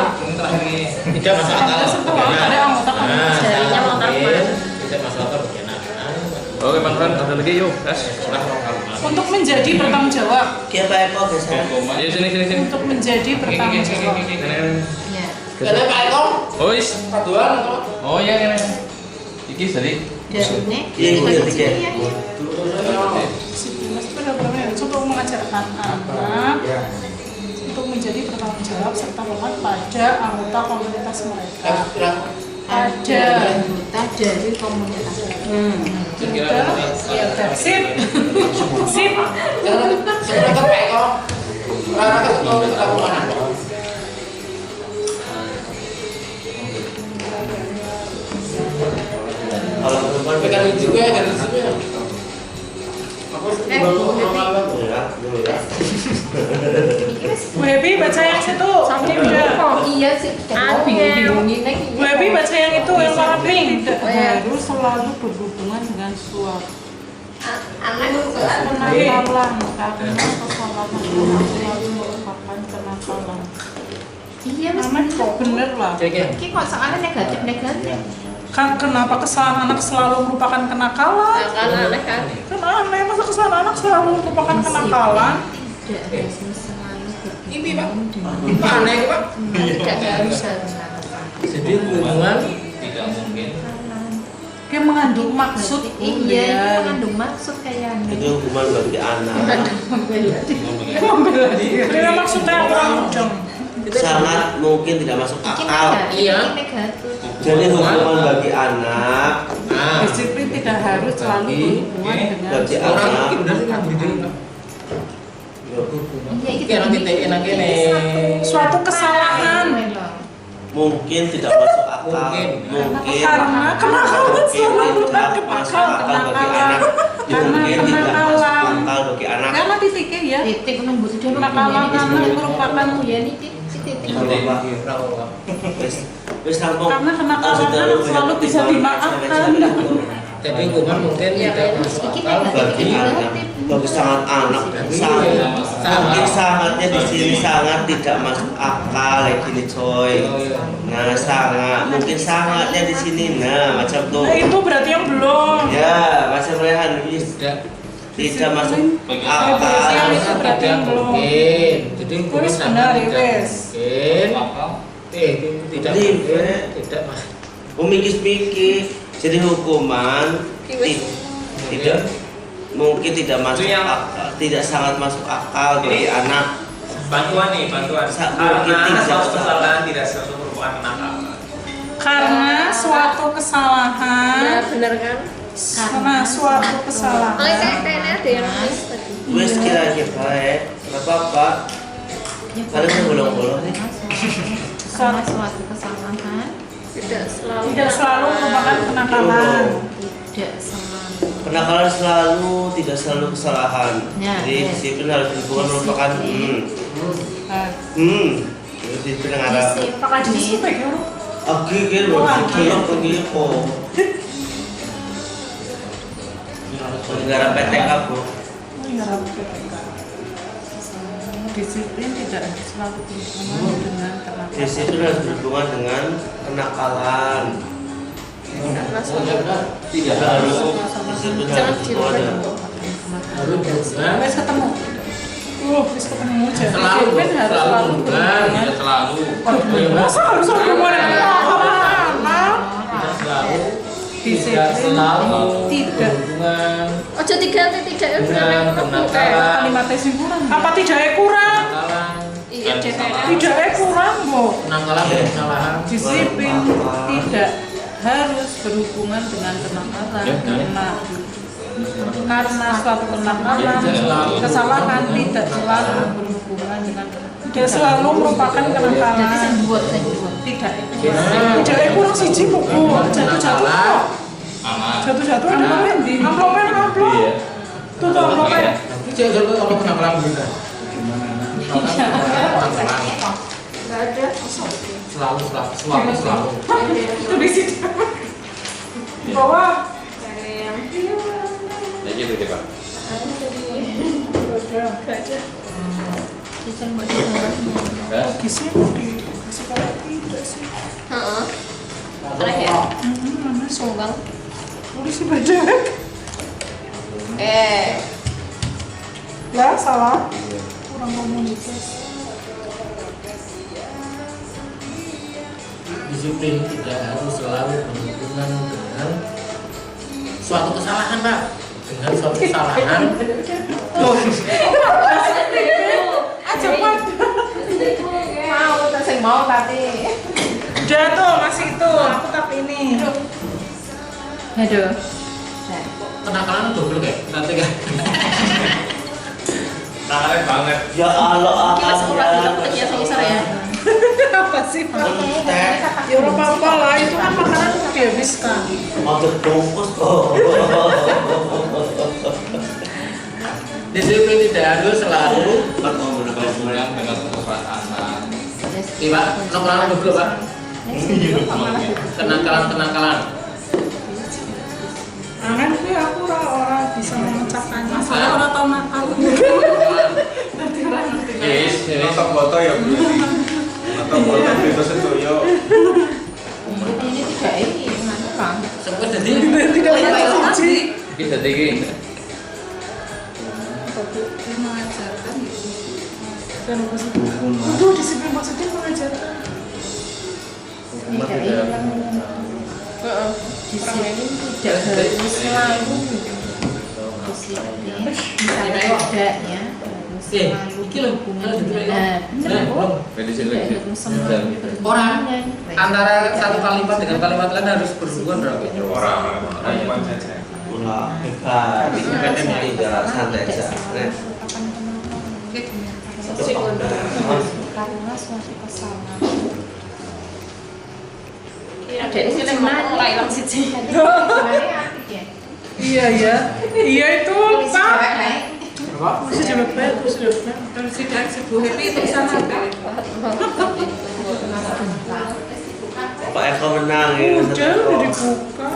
H: Tidak masuk akal.
F: Ada anggota komunitas
I: jarinya mau terbang.
H: Tidak masuk akal bagi anak.
G: Oke, Bang Fran, ada lagi yuk, Gas.
F: untuk menjadi bertanggung jawab
D: dia Pak Eko geser.
G: Ayo sini.
F: untuk menjadi bertanggung jawab
I: ya.
H: Kalau Pak Eko,
G: Oh, is.
H: paduan atau?
G: Oh, iya. Iki tadi.
I: Jadinya
D: Iya,
I: kita
D: iya.
F: Mas benar-benar untuk mengajarkan anak untuk menjadi bertanggung jawab serta hormat pada anggota komunitas mereka. Pada
I: anggota dari komunitas.
F: ya udah sip sip
H: Kalau Pak Eko, rata-rata ke mana?
D: Kalau perempuan
H: Pegang juga dari situ ya.
F: Bu Happy baca yang situ ini udah
B: Iya sih, bingung-bingungin lagi.
F: Bu Happy baca yang itu yang warna pink.
E: Harus selalu berhubungan dengan suatu
B: Anak
E: kenakalan karena kesalahan itu selalu merupakan kenakalan.
I: Iya mas,
E: Aman kok bener lah.
I: ini kok soalnya negatif.
F: Kan kenapa kesalahan anak selalu merupakan kenakalan?
B: karena aneh kan.
F: Kan aneh, masa kesalahan anak selalu merupakan kenakalan?
I: Tidak harus selalu
H: Ini Pak.
I: berhubungan
H: Pak aneh Pak.
I: tidak harus
H: Jadi hubungan
G: Tidak mungkin.
F: Kayak mengandung maksud.
I: iya itu mengandung maksud kayaknya.
D: itu hukuman bagi anak
F: Kira maksudnya orang mudeng.
D: sangat mungkin tidak masuk
I: Ini
D: akal.
I: negatif,
H: Iya.
I: ini negatif.
D: Jadi hukuman bagi anak
H: nah
E: Disiplin tidak harus selalu berhubungan dengan
D: bagi
H: orang
D: anak
H: mungkin benar sih nggak berdiri Pak.
I: Iya
H: Iki orang titik enak ini.
F: Suatu kesalahan.
D: mungkin tidak masuk akal. Mungkin
F: Karena kenakalan selalu
D: tidak
F: bertanggung
D: masuk
F: akal.
D: akal bagi anak.
F: Karena
D: Mungkin tidak masuk
F: kenakalan.
D: akal bagi anak.
E: karena titiknya ya
I: Titik nunggu sudah
F: Kenakalan anak merupakan
I: ya ini titik.
D: Wis rampung.
F: Karena kenakalan anak selalu bisa dimaafkan.
H: Tapi hukuman mungkin tidak masuk
I: Ini
H: akal
D: Bagi
H: bagi
D: anak, bagi sangat anak, mungkin sangatnya di sini sangat tidak masuk akal kayak gini coy. Nah sangat, mungkin sangatnya di sini, nah macam tuh.
F: Nah, itu berarti yang belum.
D: Ya macam Rehan wis tidak masuk akal.
F: Yang itu berarti yang belum.
H: mungkin. Jadi hukuman
F: Wis
H: sangat
F: benar,
H: tidak
F: wis.
H: mungkin. Tidak mungkin. Tidak masuk.
D: Mikir-mikir. Jadi hukuman tidak mungkin tidak masuk akal, tidak sangat masuk akal bagi anak.
A: Bantuan. Karena suatu kesalahan tidak selalu merupakan kenakalan.
F: Karena suatu
B: Ya
F: kesalahan.
B: bener kan.
F: Karena suatu kesalahan.
B: Oh kayaknya ada yang miss tadi.
D: Wes kira-kira baik, nggak apa-apa. Kalian bolong-bolong nih.
I: Karena suatu kesalahan
B: Tidak
F: selalu merupakan kenakalan.
I: Tidak selalu.
D: Kenakalan selalu, tidak selalu kesalahan.
I: Ya,
D: Jadi
I: ya.
D: disiplin harus berhubungan merupakan disiplin yang ada.
F: Pakai disiplin ya.
D: Oke, begini kok. Negara PTK bro.
E: Disiplin tidak selalu berhubungan dengan kenakalan.
D: Disiplin harus berhubungan dengan kenakalan.
H: Tidak
D: Harus disiplin harus berhubungan dengan
F: Wes ketemu. Wis ketemu aja.
H: selalu
F: Disiplin harus selalu
H: bukan tidak selalu
F: Masa harus berhubungan dengan kenakalan?
H: tidak selalu tidak
E: Disiplin
H: selalu
E: tidak.
H: berhubungan
B: Ojo tiga ya
H: dengan kenakalan
F: Kalimatnya sih kurang. Apa tidaknya kurang?
H: kenakalan
B: Iya,
H: dan kesalahan.
F: Tidaknya kurang, Bu.
H: Kenakalan dan kesalahan
E: Disiplin tidak harus berhubungan dengan kenakalan karena suatu kenakalan kesalahan tidak selalu berhubungan dengan
F: Tidak selalu merupakan
I: Jadi
F: kenakalan.
I: saya buat.
E: tidak
F: Tidaknya kurang siji, Bu. Jatuh-jatuh kok.
H: aman
F: Jatuh-jatuh ada apa? Amplop.
H: iya
F: Tuh amplop.
H: jangan kalau kenakalan berita kenakalan
B: Nggak ada.
H: selalu
F: Itu di situ. Di bawah.
G: Ya gitu deh Pak.
B: Nggak ada.
H: ya
F: Di sini dikasih kalau tidak sih.
B: Heeh. Terakhir.
F: Mana
B: Sunggang.
F: polisi badak? Lah salah. Kurang komunikasi.
H: disiplin tidak harus selalu berhubungan dengan suatu kesalahan Pak dengan suatu kesalahan
F: Aja Pak.
I: Mau tadi.
F: Udah tuh masih itu. Aku tapi ini.
I: Aduh.
H: kenakalan double kayak nanti kan
A: Tangannya banget.
D: Ya Allah
B: Kita sekolah
D: akan
B: juga punya semisal ya.
F: Apa sih Pak? Ya ora apa-apa lah. Itu kan makanan udah dihabiskan.
D: mau terbungkus kok.
H: disiplin tidak harus selalu
D: Berhubungan
G: Berhubungan dengan keperasaan.
H: iya Pak kenakalan double Pak kenakalan
F: Angan sih aku ora bisa memecahkan masalah ora tau nakal.
H: yes
A: Nonton foto ya Bu. Nonton foto itu sedoyo.
I: Ini tidak ini kenakalan.
H: sempat jadi
F: Tidak ada siji.
G: Kita tinggi.
E: mengajarkan
F: Dan apa sih? Aduh, disiplin maksudnya mengajarkan.
I: Tidak ini. Disiplin tidak harus selalu. Disiplin misalnya tidaknya harus selalu
H: iki lho
I: berhubungan
H: gitu
I: dengan.
H: ya
I: Benar Bu.
G: Jadi
I: Tidak
G: sini.
I: harus selalu berhubungan
H: Orang
I: dengan.
H: antara satu kalimat dengan kalimat lain harus berhubungan berapa
A: Orang saja.
D: Enggak, hebat. Tidak, santai aja.
I: Karena suatu kesalahan.
B: Ada di sini mulai lang siji.
F: Iya ya. Iya itu Pak.
H: Pak
F: Masih jawab baik, masih jawab baik.
E: tidak sebuah happy itu sana
D: Pak Eko menang ya.
F: Udah dibuka.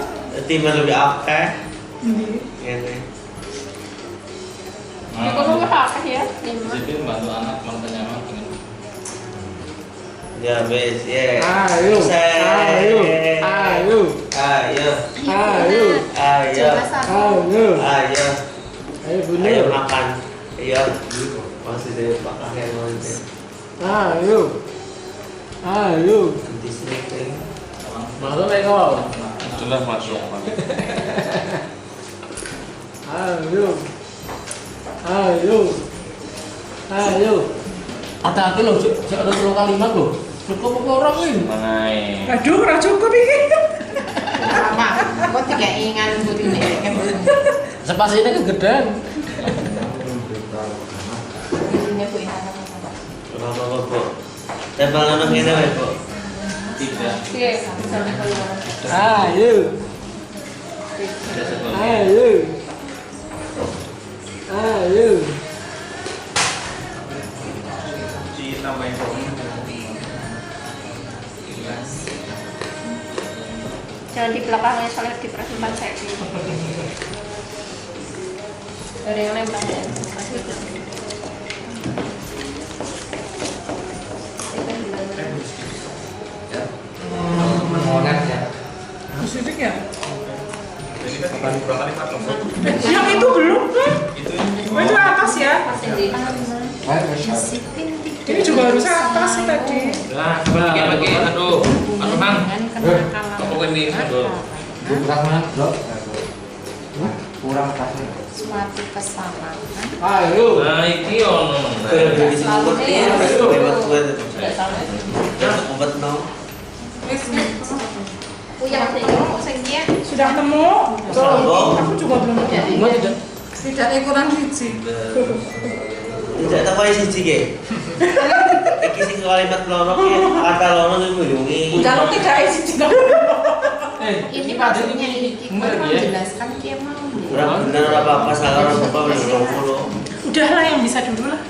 D: Tim lebih akeh. Ini.
B: Kalau nggak apa ya?
G: Disiplin membantu anak merasa nyaman dengan
D: Ya bes, ya.
H: Ayo,
D: Ayo.
H: ayo,
D: Ayo.
H: ayo,
D: Ayo.
H: ayo,
D: Ayo.
H: ayo
D: Ayo makan. Ayo. Masih dari Pak Kakek nanti.
H: ayo, ayo.
D: Nanti sleeping.
H: Masuk Eko.
G: jelas masuk.
H: Ayo, ayo, ayo. Hati-hati loh, jangan ada kalimat loh. Cukup apa orang ini?
G: Mengenai
F: Aduh, ora cukup iki.
I: Mak, kok tidak ingat buat ini kan.
H: Spasinya kegedean.
I: Ini Bu.
D: Apa-apa, Bu. Tembal nama ini, Bu.
G: Tiga.
B: Iya, misalnya kalau
H: Ayo.
G: Tiga sekolah.
H: Ayo. Ayo.
A: Ditambahin
B: jangan di belakangnya soalnya di persimpan saya. Ada yang nempel ya.
H: Mengonet ya.
F: Positif ya?
A: Jadi kan tinggal kurang kali 4 lombok.
F: Yang itu belum kan?
A: Itu
F: Oh, itu atas ya? Ini juga harus atas sih tadi.
G: Nah, coba dikit lagi. Aduh, Bang. Apa ini? Aduh.
H: Kurang mana, Bro? Kurang kasih.
I: Suatu kesalahan.
H: Ayo.
G: Nah, iki ono.
I: Yang tengok saja.
F: Sudah temu? Aku juga belum
H: Enggak tidak.
F: Tidak kurang siji.
D: Tidak tahu apa sih ge. Iki sing kalimat lorok ya, kata lorok itu yungi.
F: Kalau tidak siji tidak.
I: Ini maksudnya ini menjelaskan dia mau.
D: Kurang benar apa salah apa belum.
F: Udahlah yang bisa dulu lah.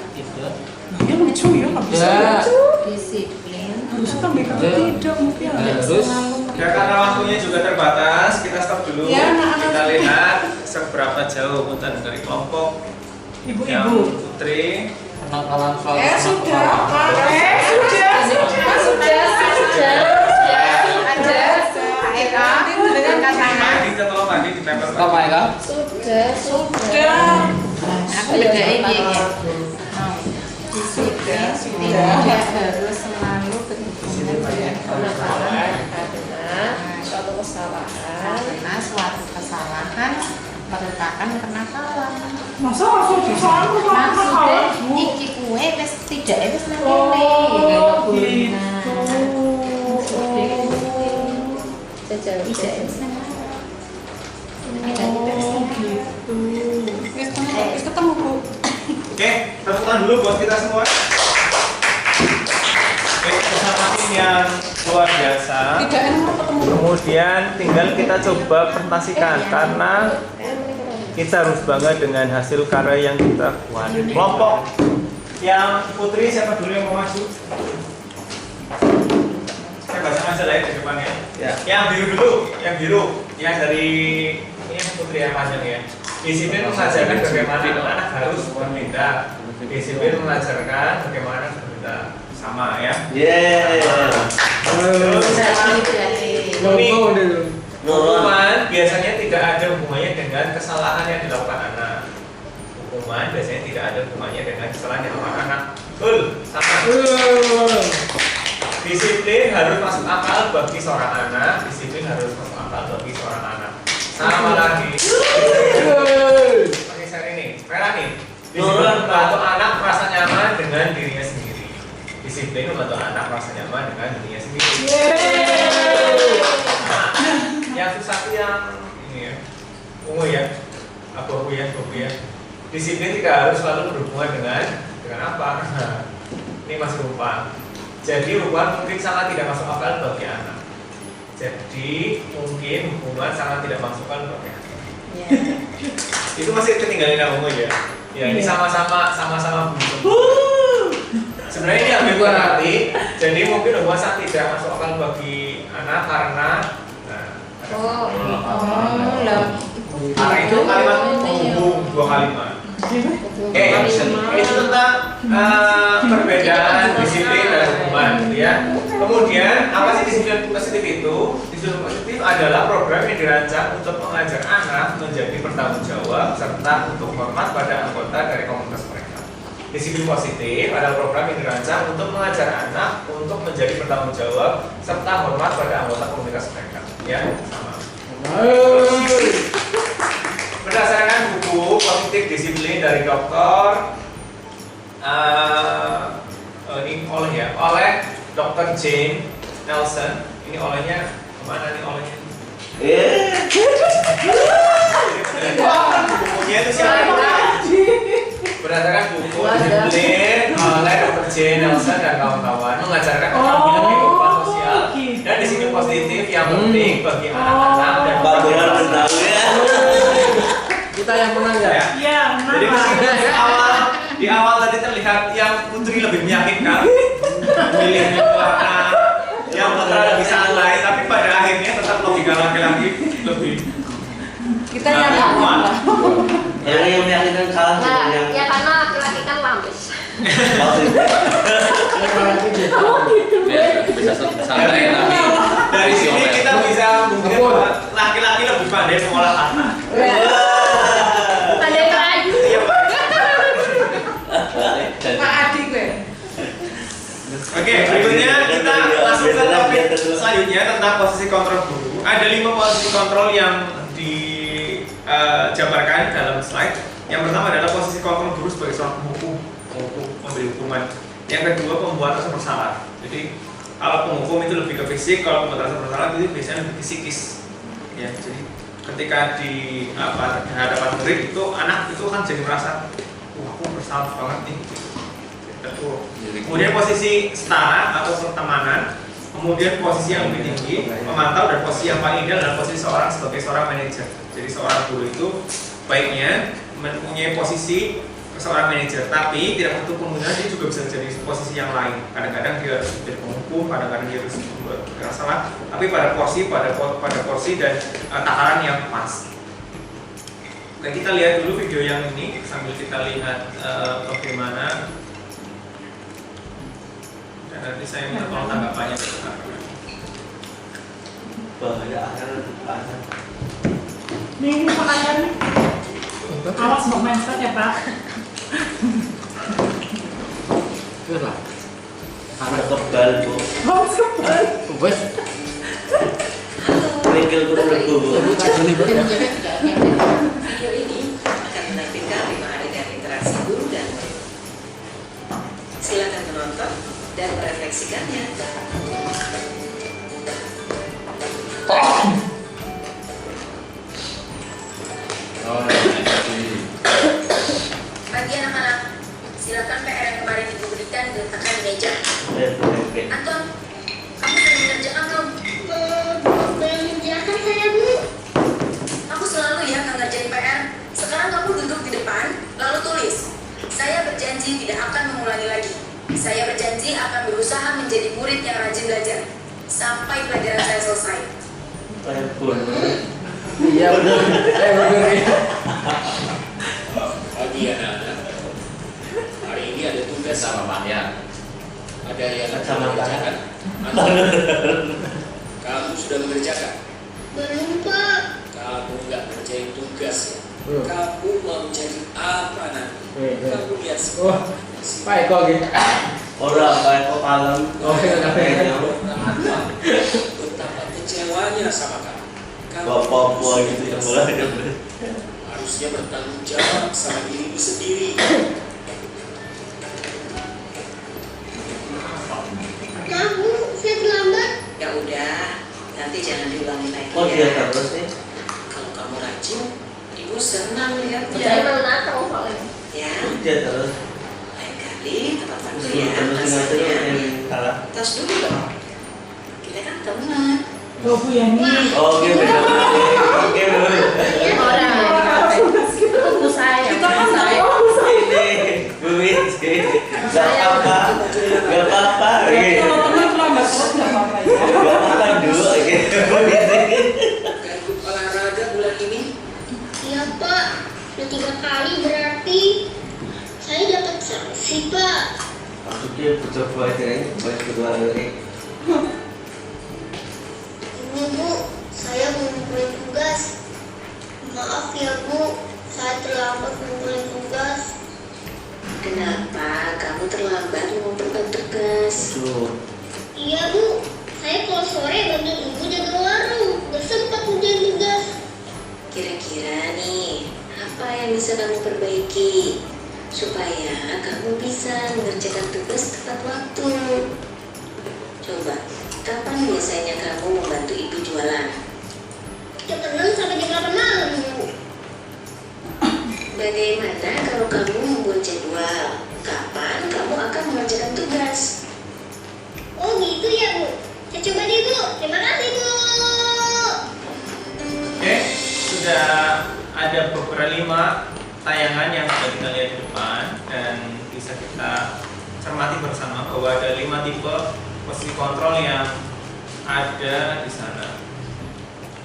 F: Ya lucu ya, nggak bisa
H: Ya.
F: lucu.
I: Disiplin.
F: Harusnya tambahkan tidak mungkin.
H: Terus
A: ya karena waktunya juga terbatas, kita stop dulu.
F: Ya, anak-anak.
A: Kita lihat seberapa jauh punten dari kelompok yang
F: Ibu-ibu.
A: putri.
H: penangkalan soal
F: Sudah. Sudah.
I: Dengan kata
A: Mandi, kita tolong mandi di tempel.
H: apa ya, Kak?
F: Sudah.
I: aku bedain ya. Disiplin tidak harus selalu berhubungan dengan
B: Kenakalan karena suatu kesalahan.
I: karena suatu kesalahan merupakan kenakalan.
F: Masa langsung soal
I: Maksudnya iki kue wis tidak wis nang kene ya
F: Oh,
I: gitu.
B: Jajal.
I: Tidak wis nang
F: Wis ketemu Bu.
A: Oke, tepuk tangan dulu buat kita semua. Oke, kesempatan yang luar biasa.
F: Tidak enak ketemu.
A: Kemudian tinggal kita coba presentasikan karena kita harus bangga dengan hasil karya yang kita buat. Kelompok yang putri siapa dulu yang mau maju? Saya baca majalah ya di depannya.
D: Ya.
A: Yang biru dulu, yang biru, yang dari ini yang putri yang panjang ya. Disiplin mengajarkan bagaimana anak harus bertindak. Disiplin mengajarkan bagaimana bertindak. Sama ya. Hukuman biasanya tidak ada hubungannya dengan kesalahan yang dilakukan anak. Hukuman biasanya tidak ada hubungannya dengan kesalahan yang dilakukan anak. Betul, sama. Disiplin harus masuk akal bagi seorang anak. Disiplin harus masuk akal bagi seorang anak. Sama lagi. Pakai seri ini, merah nih. Disiplin membantu anak merasa nyaman dengan dirinya sendiri. Disiplin membantu anak merasa nyaman dengan dirinya sendiri. Yang susah itu yang ini ya, ungu ya, abu-abu ya. Disiplin tidak harus selalu berhubungan dengan apa? Ini masih rupa. Jadi hubungan mungkin sangat tidak masuk akal bagi anak. Jadi mungkin hubungan sangat tidak masuk akal bagi anak. Itu masih ketinggalan yang ungu ya. Ya ini sama-sama sebenarnya ini ambil berarti. Jadi mungkin hubungan sangat tidak masuk akal bagi anak karena karena itu kalimat penghubung dua kalimat. Oke, itu tentang perbedaan disiplin dan hukuman, ya. Kemudian apa sih disiplin positif itu? Disiplin positif adalah program yang dirancang untuk mengajar anak menjadi bertanggung jawab serta untuk hormat pada anggota dari komunitas mereka. Disiplin positif adalah program yang dirancang untuk mengajar anak untuk menjadi bertanggung jawab serta hormat pada anggota komunitas mereka. Ya, sama. Berdasarkan buku Positif Disiplin dari Dr. Ini oleh Dr. Jane Nelson. Ini olehnya kemana nih olehnya? Bukunya itu siapa? Berdasarkan buku Disiplin oleh Dr. Jane Nelson dan kawan-kawan mengajarkan keterampilan kehidupan sosial
H: Kita yang menang ya.
F: Iya,
A: Jadi meskipun di awal tadi terlihat yang putri lebih meyakinkan, milihnya warna yang putra lebih santai, tapi pada akhirnya tetap logika laki-laki lebih
E: Kita yang
A: kuat.
D: Yang meyakinkan kalah
B: Nah,
D: yang
B: ya karena laki-laki kan lamis.
G: Bisa santai tapi
A: Dari sini kita bisa mungkin laki-laki lebih pandai mengolah kata.
B: Pandai merayu.
A: Iya, Pak.
E: Pak Adi gue.
A: Oke, berikutnya kita langsung ke topik selanjutnya tentang posisi kontrol guru. Ada 5 posisi kontrol yang dijabarkan dalam slide. Yang pertama adalah posisi kontrol guru sebagai seorang penghukum, memberi hukuman. Yang kedua, pembuat rasa bersalah. Jadi kalau penghukum itu lebih ke fisik, kalau pembuat rasa bersalah itu biasanya lebih ke psikis. Ya, jadi ketika di hadapan murid itu anak itu kan jadi merasa, aku bersalah banget nih. Kemudian posisi setara atau setemanan, kemudian posisi yang lebih tinggi, memantau, dan posisi yang paling ideal adalah posisi seorang sebagai seorang manajer. Jadi seorang guru itu baiknya mempunyai posisi seorang manajer, tapi tidak menutup kemungkinan dia juga bisa jadi posisi yang lain. Kadang-kadang dia harus menjadi penghukum, kadang-kadang dia harus membuat salah, tapi pada porsi dan takaran yang pas. Oke, kita lihat dulu video yang ini sambil kita lihat bagaimana. Dan nanti saya minta tolong tanggapannya.
D: bahaya ada.
F: Ini pakaian nih. Awas mau mindset ya Pak.
H: Terus lah.
D: Ada kebal bu.
F: Oh, sebel.
H: Wes.
D: Mikir berlebu.
I: Video ini akan menampilkan 5 adegan interaksi guru dan murid. Silakan menonton dan merefleksikannya. Bagi anak-anak, silakan PR yang kemarin ibu berikan diletakkan di meja. Anton, kamu sudah mengerjakan belum? Belum mengerjakan saya bu. Aku selalu ya nggak ngerjain PR. Sekarang kamu duduk di depan, lalu tulis. Saya berjanji tidak akan mengulangi lagi. Saya berjanji akan berusaha menjadi murid yang rajin belajar sampai pelajaran saya selesai.
H: Iya benar. Benar.
C: Pagi anak-anak. Hari ini ada tugas
G: sama Pak ya.
C: Ada yang akan
D: Sama
C: mengerjakan. Kamu sudah mengerjakan?
I: Belum Pak.
C: Kamu nggak ngerjain tugas ya? Kamu mau jadi apa nanti? Kamu lihat
H: Wah, Pak Eko gitu.
D: Orang Pak Eko kalem.
H: Oh, iya.
C: Betapa kecewanya sama kamu.
D: Bapak gitu ya boleh.
C: Harusnya bertanggung jawab sama dirimu sendiri.
I: Kamu saya terlambat. Ya udah, nanti jangan diulangi lagi
D: Oh dia
I: ya.
D: terus nih.
C: Kalau kamu rajin, ibu senang
B: Saya
C: lihatnya.
B: mau nakal soalnya.
I: Ya,
D: Dia terus.
I: lain kali tepat waktu
D: Terus
I: ya.
D: aja yang salah.
I: Tos dulu dong. Kita kan teman.
F: Oh Bu Yani.
D: Oke beda. Oke beda.
B: Orang itu saya.
F: Kita kan
B: saya.
D: Ini Bu Wici. Gak apa-apa. Gak apa-apa.
F: Kalau teman terlambat terus nggak apa-apa ya.
D: Gak apa-apa dulu. Bu Wici.
C: Gak ikut olahraga bulan ini?
I: Iya Pak, udah 3 kali berarti saya dapat sanksi Pak.
D: Maksudnya coba aja ini buat kedua kali.
I: Ini Bu, saya mau ngumpulin tugas. Maaf ya Bu, saya terlambat ngumpulin tugas. Kenapa kamu terlambat mengumpulkan tugas?
D: Tuh.
I: Iya Bu, saya kalau sore bantu ibu jaga warung, gak sempat ngerjain tugas. Kira-kira nih, apa yang bisa kamu perbaiki supaya kamu bisa mengerjakan tugas tepat waktu? Coba, kapan biasanya kamu membantu ibu jualan? Jam 6 sampai jam 8 malam, Bu. Bagaimana kalau kamu membuat jadwal? Kapan kamu akan mengerjakan tugas? Oh gitu ya Bu. Saya coba deh Bu. Terima kasih Bu.
A: Oke, ada beberapa 5 tayangan yang sudah kita lihat di depan dan bisa kita cermati bersama bahwa ada 5 tipe posisi kontrol yang ada di sana.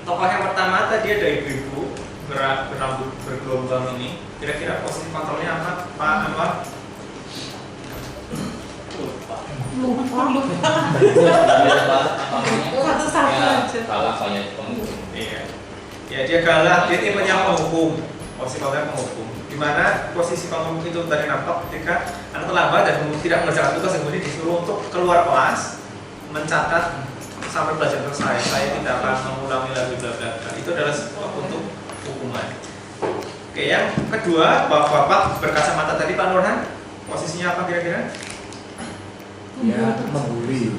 A: Tokoh yang pertama tadi ada ibu-ibu berambut bergelombang ini. Kira-kira posisi kontrolnya apa, Pak Anwar?
F: Lupa. Satu-satu aja.
G: Kalah soalnya
A: Iya. Ya dia galak, dia tipenya penghukum. Posisi kontrolnya penghukum. Di mana posisi penghukum itu tadi nampak ketika anak terlambat dan kemudian tidak mengerjakan tugas, kemudian disuruh untuk keluar kelas mencatat sampai belajar selesai. Saya tidak akan mengulangi lagi bla bla bla. Itu adalah sebuah bentuk hukuman. Oke, yang kedua, bapak berkacamata tadi Pak Nurhan, posisinya apa kira-kira?
H: Ya, membuli.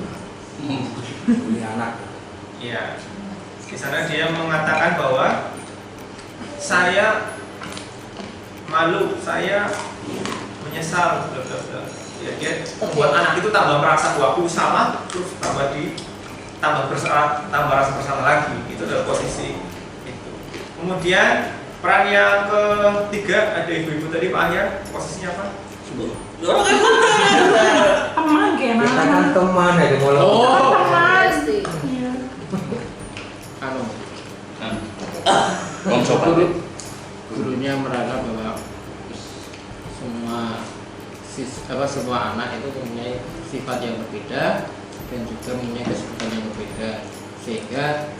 H: Membuli anak.
A: Iya. Di sana dia mengatakan bahwa saya malu, saya menyesal, bla bla bla. Ya, dia membuat anak itu tambah merasa bahwa aku salah, terus tambah rasa bersalah lagi. Itu adalah posisi itu. Kemudian peran yang ketiga ada ibu-ibu tadi Pak Ahyar, posisinya apa?
F: Teman kayak
H: Kita kan teman ya,
E: Oh,
B: Pasti.
E: anu,
G: Bang coba
E: gurunya merasa bahwa semua anak itu mempunyai sifat yang berbeda dan juga mempunyai kesulitan yang berbeda, sehingga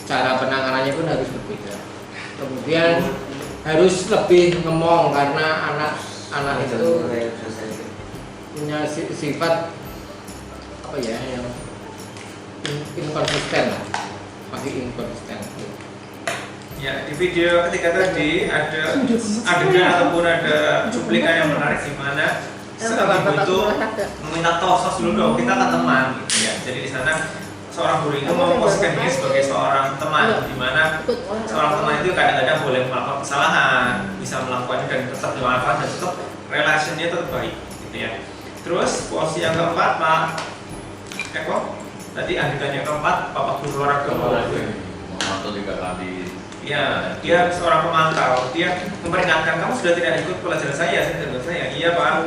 E: cara penanganannya pun harus berbeda. Kemudian harus lebih ngemong karena anak itu punya sifat apa ya, yang inkonsisten lah, masih inkonsisten.
A: Ya, di video ketiga tadi ada adegan ataupun ada cuplikan yang menarik di mana seorang ibu itu meminta tosos dulu dong, kita kan teman gitu ya. Jadi di sana seorang guru itu memposisikan diri sebagai seorang teman, di mana seorang teman itu kadang-kadang boleh melakukan kesalahan, bisa melakukannya dan tetap dimanfaatkan dan tetap relationnya tetap baik gitu ya. Terus posisi yang keempat Pak Eko, tadi adegan yang keempat Bapak Guru olahraga
G: memantau 3 kali.
A: Ya, dia seorang pemantau. Dia memperingatkan, kamu sudah tidak ikut pelajaran saya tidak ikut saya. Iya Pak.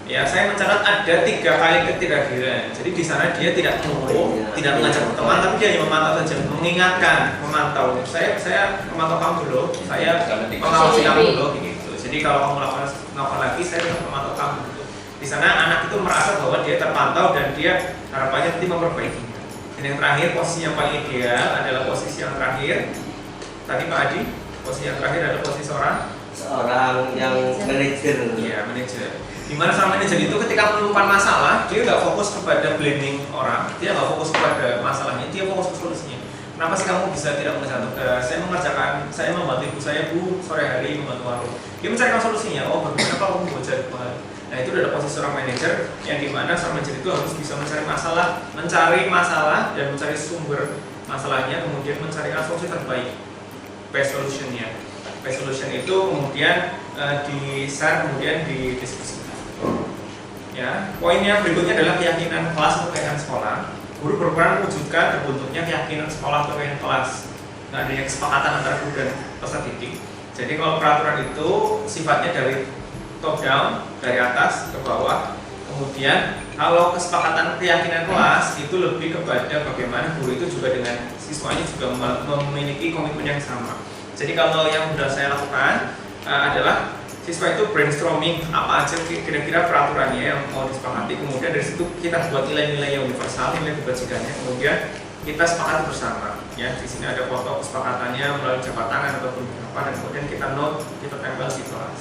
A: Ya, saya mencatat ada 3 kali ketidakhadiran. Jadi di sana dia tidak mengukur, tidak mengajak teman, tapi dia hanya memantau saja, mengingatkan, memantau. Saya memantau kamu dulu, saya mengawasi kamu dulu, gitu. Jadi kalau kamu melakukan lagi, saya tetap memantau kamu. Di sana anak itu merasa bahwa dia terpantau dan dia harapannya nanti memperbaikinya. Dan yang terakhir, posisi yang paling ideal adalah posisi yang terakhir. Tadi Pak Adi, posisi yang terakhir adalah posisi
D: seorang yang manajer.
A: Iya, manajer. Dimana seorang manajer itu ketika menemukan masalah, dia nggak fokus kepada blaming orang, dia nggak fokus kepada masalahnya, dia fokus ke solusinya. Kenapa sih kamu bisa tidak mengerjakan tugas? Saya membantu ibu saya, Bu, sore hari membantu warung. Dia mencarikan solusinya. Oh, bagaimana kalau kamu belajar kemarin? Nah, itu adalah posisi seorang manajer yang dimana seorang manajer itu harus bisa mencari masalah dan mencari sumber masalahnya, kemudian mencarikan solusi terbaik, best solutionnya. Best solution itu kemudian di-share, kemudian didiskusikan. Ya, poinnya berikutnya adalah keyakinan kelas atau keyakinan sekolah. Guru berperan mewujudkan terbentuknya keyakinan sekolah atau keyakinan kelas. Nah, adanya kesepakatan antara guru dan peserta didik. Jadi kalau peraturan itu sifatnya dari top down, dari atas ke bawah. Kemudian kalau kesepakatan keyakinan kelas itu lebih kepada bagaimana guru itu juga dengan siswanya juga memiliki komitmen yang sama. Jadi kalau yang sudah saya lakukan adalah siswa itu brainstorming apa aja kira-kira peraturannya yang mau disepakati. Kemudian dari situ kita buat nilai-nilai yang universal, nilai kebajikannya. Kemudian kita sepakati bersama. Ya, di sini ada foto kesepakatannya melalui jabat tangan ataupun apa, dan kemudian kita note, kita tempel di kelas.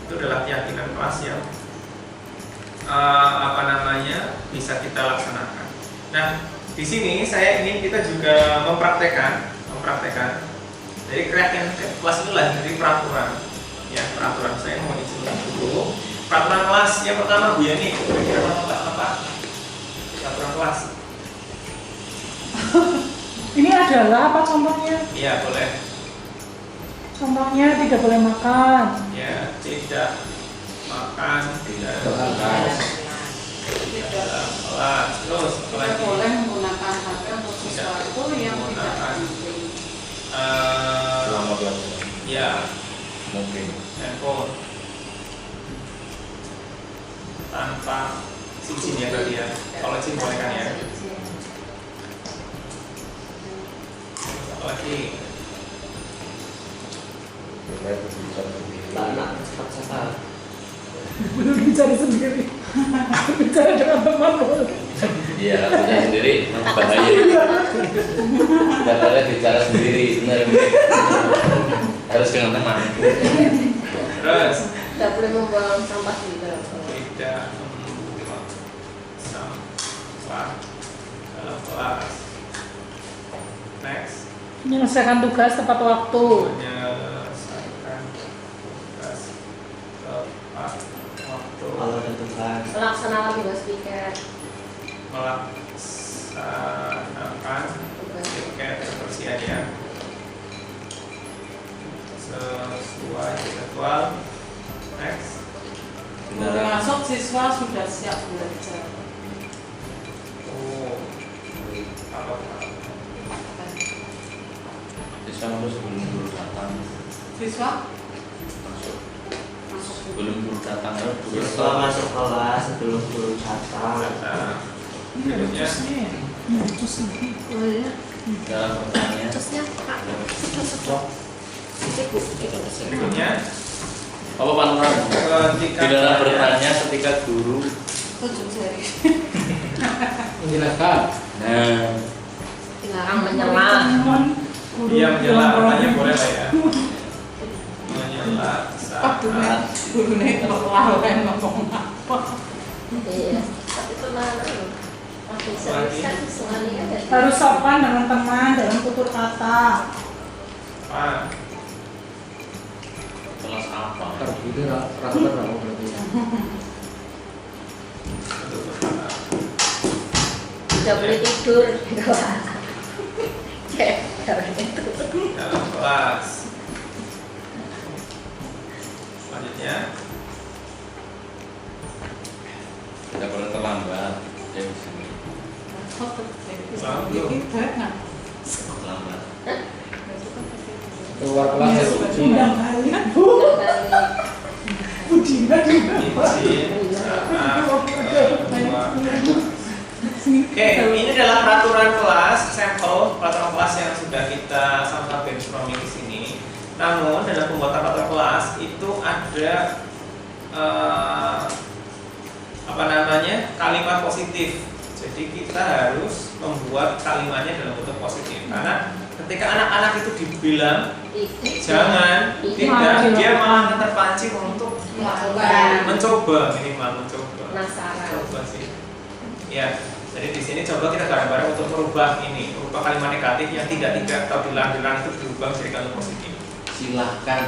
A: Itu adalah keyakinan kelas yang bisa kita laksanakan. Nah, di sini saya ingin kita juga mempraktekkan. Jadi keyakinan kelas itu lahir dari peraturan. Ya, peraturan saya mau izin dulu. Peraturan kelas yang pertama Bu Yani, kira-kira kelas apa? Peraturan kelas.
F: Ini adalah apa contohnya?
A: Iya, boleh.
F: Contohnya tidak boleh makan.
A: Ya, tidak makan, tidak dalam kelas. Terus
E: Tidak boleh menggunakan HP untuk sesuatu yang tidak penting.
A: Ya,
G: Mungkin.
A: handphone tanpa izin ya tadi ya. Kalau izin boleh kan ya. Apa lagi?
D: Anak cepat-cepat.
F: Belum bicara sendiri. Bicara dengan teman boleh.
G: Iya, punya sendiri memang bahaya. Tidak boleh bicara sendiri, benar. Harus dengan teman.
A: Terus
B: Tidak boleh membuang sampah di dalam kelas.
A: tidak membuang sampah dalam kelas. Next,
F: Menyelesaikan tugas tepat waktu.
A: menyelesaikan tugas tepat waktu.
D: Kalau ada tugas.
B: Melaksanakan tugas piket.
A: Melaksanakan tiket kebersihannya sesuai jadwal. Next,
E: Termasuk siswa sudah siap belajar.
A: oh, apa?
G: Siswa harus sebelum guru datang.
E: Siswa
G: Sebelum guru datang harus guru
D: Siswa masuk kelas sebelum guru datang.
A: Berikutnya,
B: Oh ya.
G: dalam pertanyaan.
B: Terusnya Kak.
A: berikutnya
G: Apa panutan?
A: ketika
G: Di dalam bertanya ketika guru.
E: ujung jari.
H: Menjelaskan.
G: Nah,
B: Dilarang menyela.
A: dia menyela pertanyaan boleh lah ya. Menyela saat
E: Guru nih kalau kan ngomong apa?
B: Iya. Tapi itu mana? Oke, seriuskan semuanya ada.
F: Harus sopan dengan teman dalam tutur kata.
A: apa?
G: kelas apa?
H: Itu rata-rata berapa berarti?
B: Tidak boleh tidur di kelas. Kayak itu.
A: Dalam kelas. Selanjutnya,
G: Tidak boleh terlambat. Ya di sini. Terlambat.
H: Keluar kelas ya suci.
F: Undang balik, Bu. Budina juga.
A: izin saat Oke, ini adalah peraturan kelas, sampel peraturan kelas yang sudah kita sama-sama brainstorming di sini. Namun dalam pembuatan peraturan kelas itu ada kalimat positif. Jadi kita harus membuat kalimatnya dalam bentuk positif. Karena ketika anak-anak itu dibilang jangan, tidak, dia malah terpancing untuk mencoba, minimal mencoba.
B: Penasaran.
A: Coba sih. Ya, jadi di sini coba kita bareng-bareng untuk merubah kalimat negatif yang tidak atau dilarang itu berubah menjadi kalimat positif.
G: Silahkan.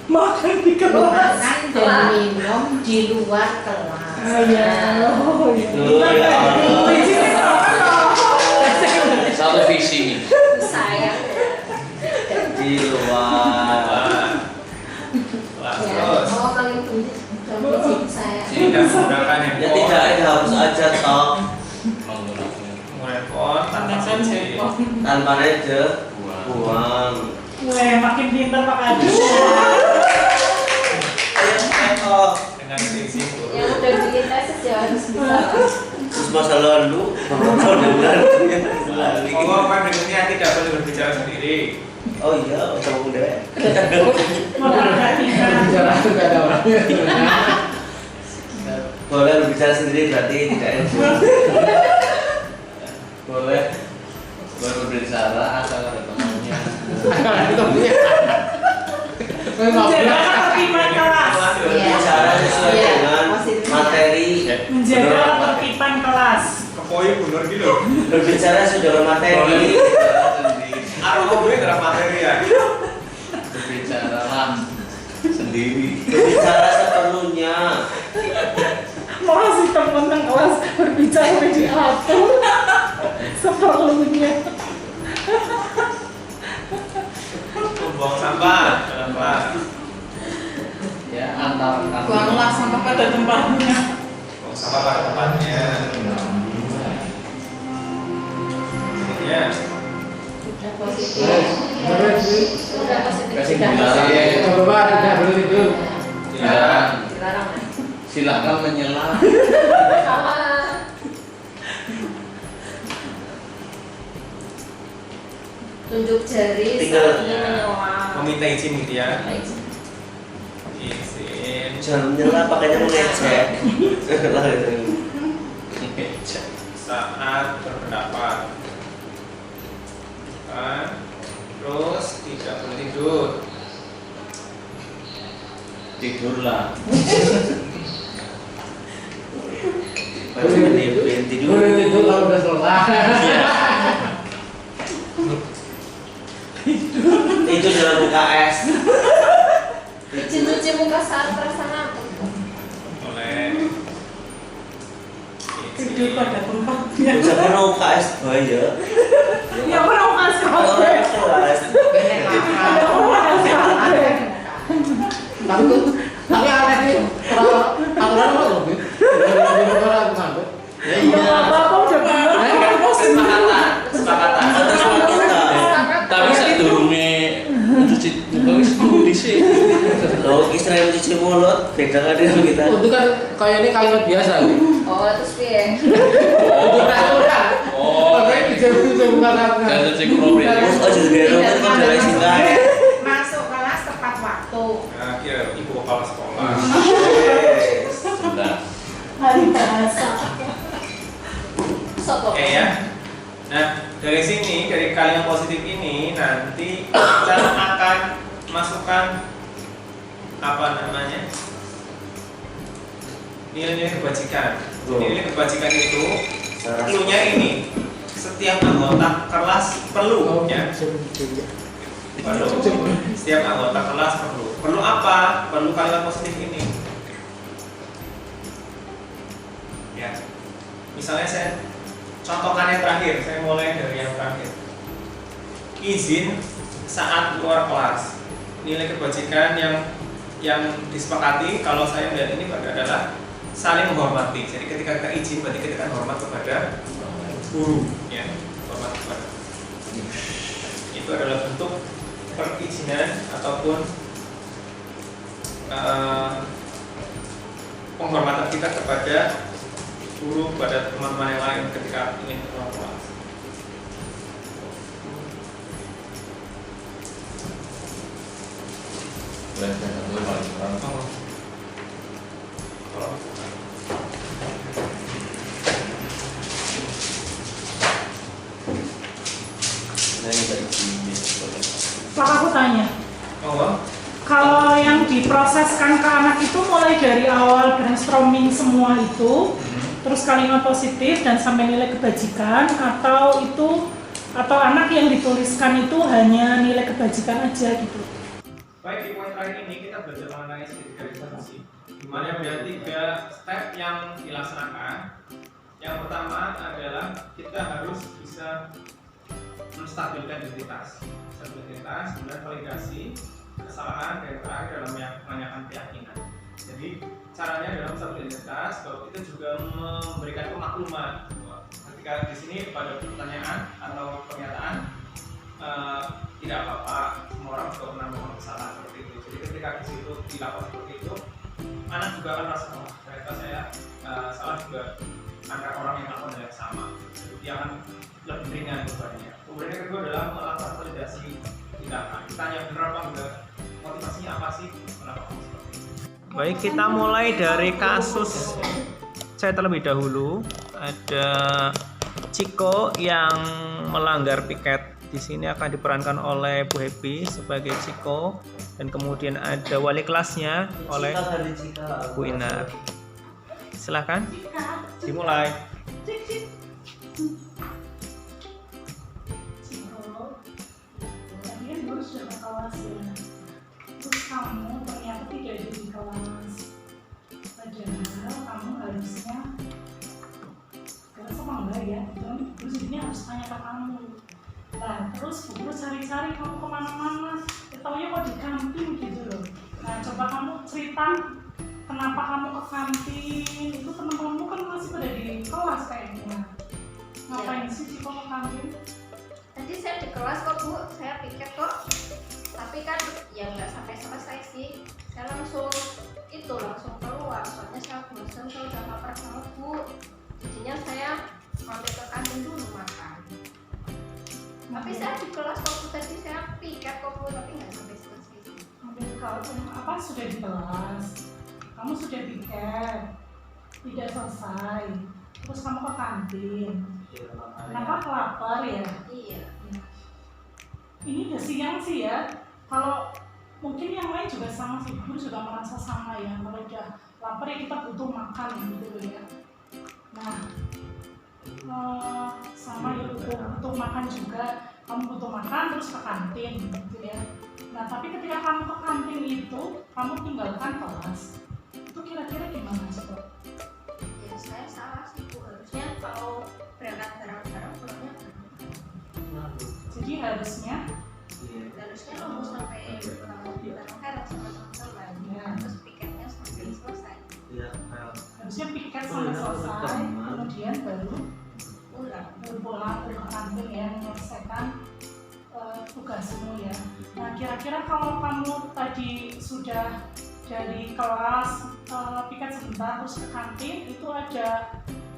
F: Makan di kelas.
E: Makan dan minum di luar kelas.
G: Satu visi nih.
B: Saya
D: Di luar.
A: Terus
B: mau paling penting saya.
A: tidak menggunakan
D: Ya
A: handphone,
D: tidak, ini harus aja toh
G: Menggunakan
A: handphone tanpa izin.
D: tanpa aja buang.
F: Weh, makin pintar Pak Adi.
A: Dengan izin guru.
B: Yang udah bikin tesis ya harus bisa.
D: Terus masa lalu penonton dengar lagi.
A: Pokok pendengarnya tidak boleh berbicara sendiri.
D: Oh iya, utang deh.
H: Bicara itu gak ada orangnya.
D: Boleh berbicara sendiri berarti tidak enak.
G: boleh berbicara asal ada temannya.
F: Menjaga ketertiban kelas.
D: Berbicara sesuai dengan materi.
F: Menjaga ketertiban kelas.
A: Kepoi bener gitu.
D: Berbicara sesuai dengan materi.
A: Aku gue dalam materi ya.
G: Berbicaralah sendiri.
D: Berbicara sepenuhnya.
F: Masih teman kelas berbicara diatur seperlunya.
A: Membuang sampah dalam kelas.
G: Ya antar
E: Buanglah sampah pada tempatnya.
A: Membuang sampah pada tempatnya. Ya.
B: Sudah positif.
H: Beres sih.
B: Sudah positif.
H: Kasih
B: Sudah
H: gula.
G: silakan menyela.
B: Salah. Tunjuk jari
D: Tinggal-
B: saat ingin menyela.
A: Meminta izin gitu ya.
B: Izin.
A: Izin.
D: Jangan menyela, pakainya mengecek.
A: Saat berpendapat. Kan? Terus tidak boleh tidur.
G: Tidurlah.
D: Baru menipin tidur.
H: Itu kalau udah selesai.
D: Itu dalam UKS.
B: Izin cuci muka saat perasa ngantuk.
A: Boleh.
F: Tidur pada tempatnya.
D: Bisa pernah UKS bahaya.
F: Ya pernah kasih
D: Orang kelas.
H: Tapi aneh nih, kalau aturan apa loh? Orang ngantuk.
F: Ya apa-apa udah bener.
G: Kesepakatan. Tapi sedurunge cuci muka wis kudu dhisik.
D: Loh, Israel cuci mulut, beda kan dengan kita.
H: Itu kan kayak ini kalimat biasa.
B: Oh, terus piye?
H: Itu aturan.
G: Oh,
H: Makanya cuci muka tangan.
G: dan cuci kropril.
D: Terus aja gero kan dari singkat.
F: Masuk kelas tepat waktu.
A: Akhir ibu kepala sekolah.
G: Nah,
F: Hari bahasa.
B: Sopo.
A: Oke ya. Nah, dari sini, dari kalimat positif ini nanti kita akan masukkan apa namanya? Nilai-nilai kebajikan. Nilai kebajikan itu clue-nya ini. Setiap anggota kelas perlu ya. Perlu. Setiap anggota kelas perlu. Perlu apa? Perlu kalimat positif ini. Ya. Misalnya saya contohkan yang terakhir, saya mulai dari yang terakhir. Izin saat keluar kelas. Nilai kebajikan yang disepakati kalau saya melihat ini adalah saling menghormati. Jadi ketika kita izin berarti kita hormat kepada guru, ya, hormat kepada. Itu adalah bentuk perizinan ataupun penghormatan kita kepada guru, pada teman-teman yang lain ketika ingin keluar kelas.
F: Pak, aku tanya.
A: Oh,
F: Kalau yang diproseskan ke anak itu mulai dari awal brainstorming semua itu, terus kalimat positif dan sampai nilai kebajikan, atau anak yang dituliskan itu hanya nilai kebajikan aja gitu.
A: baik, di poin terakhir ini kita belajar mengenai segmentasi, di mana ada 3 step yang dilaksanakan. Yang pertama adalah kita harus bisa menstabilkan identitas, kemudian validasi kesalahan, dan terakhir adalah menanyakan keyakinan. Jadi caranya dalam satu identitas, bahwa kita juga memberikan pemakluman ketika di sini pada pertanyaan atau pernyataan tidak apa-apa, semua orang juga pernah melakukan kesalahan seperti itu. Jadi ketika di situ dilakukan seperti itu, anak juga akan merasa ternyata saya salah juga, ada orang yang melakukan hal yang sama. Jadi dia akan lebih ringan bebannya. Kemudian yang kedua adalah melakukan validasi tindakan. Tanya benar apa enggak, motivasinya apa sih, kenapa kamu seperti itu. Baik, kita mulai dari kasus saya terlebih dahulu. Ada Ciko yang melanggar piket. Di sini akan diperankan oleh Bu Happy sebagai Ciko, dan kemudian ada wali kelasnya oleh Bu Inar. Silahkan dimulai.
F: Kalian baru sudah ke kelas ya, terus kamu ternyata tidak ada di kelas, padahal kamu harusnya kelas apa enggak ya, terus ini harus tanya ke kamu. Nah terus guru cari-cari kamu kemana-mana, ketaunya kok di kantin gitu loh. Nah coba kamu cerita kenapa kamu ke kantin, itu teman-temanmu kan masih pada di kelas kayaknya. Ngapain sih Ciko ke kantin?
I: Tadi saya di kelas kok Bu, saya piket kok. Tapi kan ya nggak sampai selesai sih. Saya langsung keluar, soalnya saya belum saya udah lapar banget Bu. Jadinya saya mampir ke kantin dulu makan. Tapi saya di kelas waktu tadi saya piket kok Bu, tapi nggak sampai selesai.
F: Kalau apa sudah di kelas, kamu sudah piket, tidak selesai, terus kamu ke kantin. Kenapa lapar ya?
I: Iya.
F: Ini udah siang sih ya. Kalau mungkin yang lain juga sama sih, guru juga merasa sama ya. Kalau udah lapar ya kita butuh makan gitu ya. Nah, sama ya butuh makan juga. Kamu butuh makan terus ke kantin gitu ya. Nah, tapi ketika kamu ke kantin itu, kamu tinggalkan kelas. Itu kira-kira gimana sih, Pak?
I: Ya saya salah sih Bu, harusnya kalau berangkat bareng-bareng pulangnya
F: Jadi harusnya
I: kamu sampai bareng sama teman-teman
F: ya,
I: terus piketnya sampai selesai.
F: harusnya piket sampai selesai, kemudian baru pulang ke kantin ya, menyelesaikan tugasmu ya. Nah, kira-kira kalau kamu tadi sudah dari kelas piket sebentar terus ke kantin, itu ada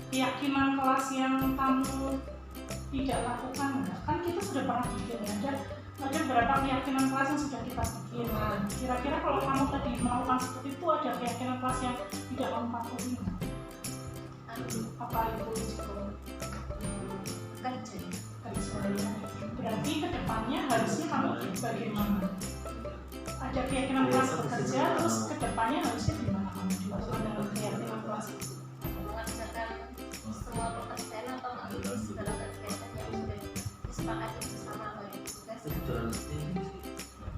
F: keyakinan kelas yang kamu tidak lakukan nggak? Kan kita sudah pernah bikin ya, ada beberapa keyakinan kelas yang sudah kita bikin. Nah, kira-kira kalau kamu tadi melakukan seperti itu, ada keyakinan kelas yang tidak kamu patuhi nggak? Apa itu? Kerja ya. Berarti kedepannya harusnya kamu bagaimana? Ada keyakinan kelas bekerja, terus kedepannya harusnya gimana kamu dilakukan dengan keyakinan kelas itu?
I: Mengerjakan semua pekerjaan atau mengikuti segala kegiatan yang sudah disepakati bersama oleh tugas.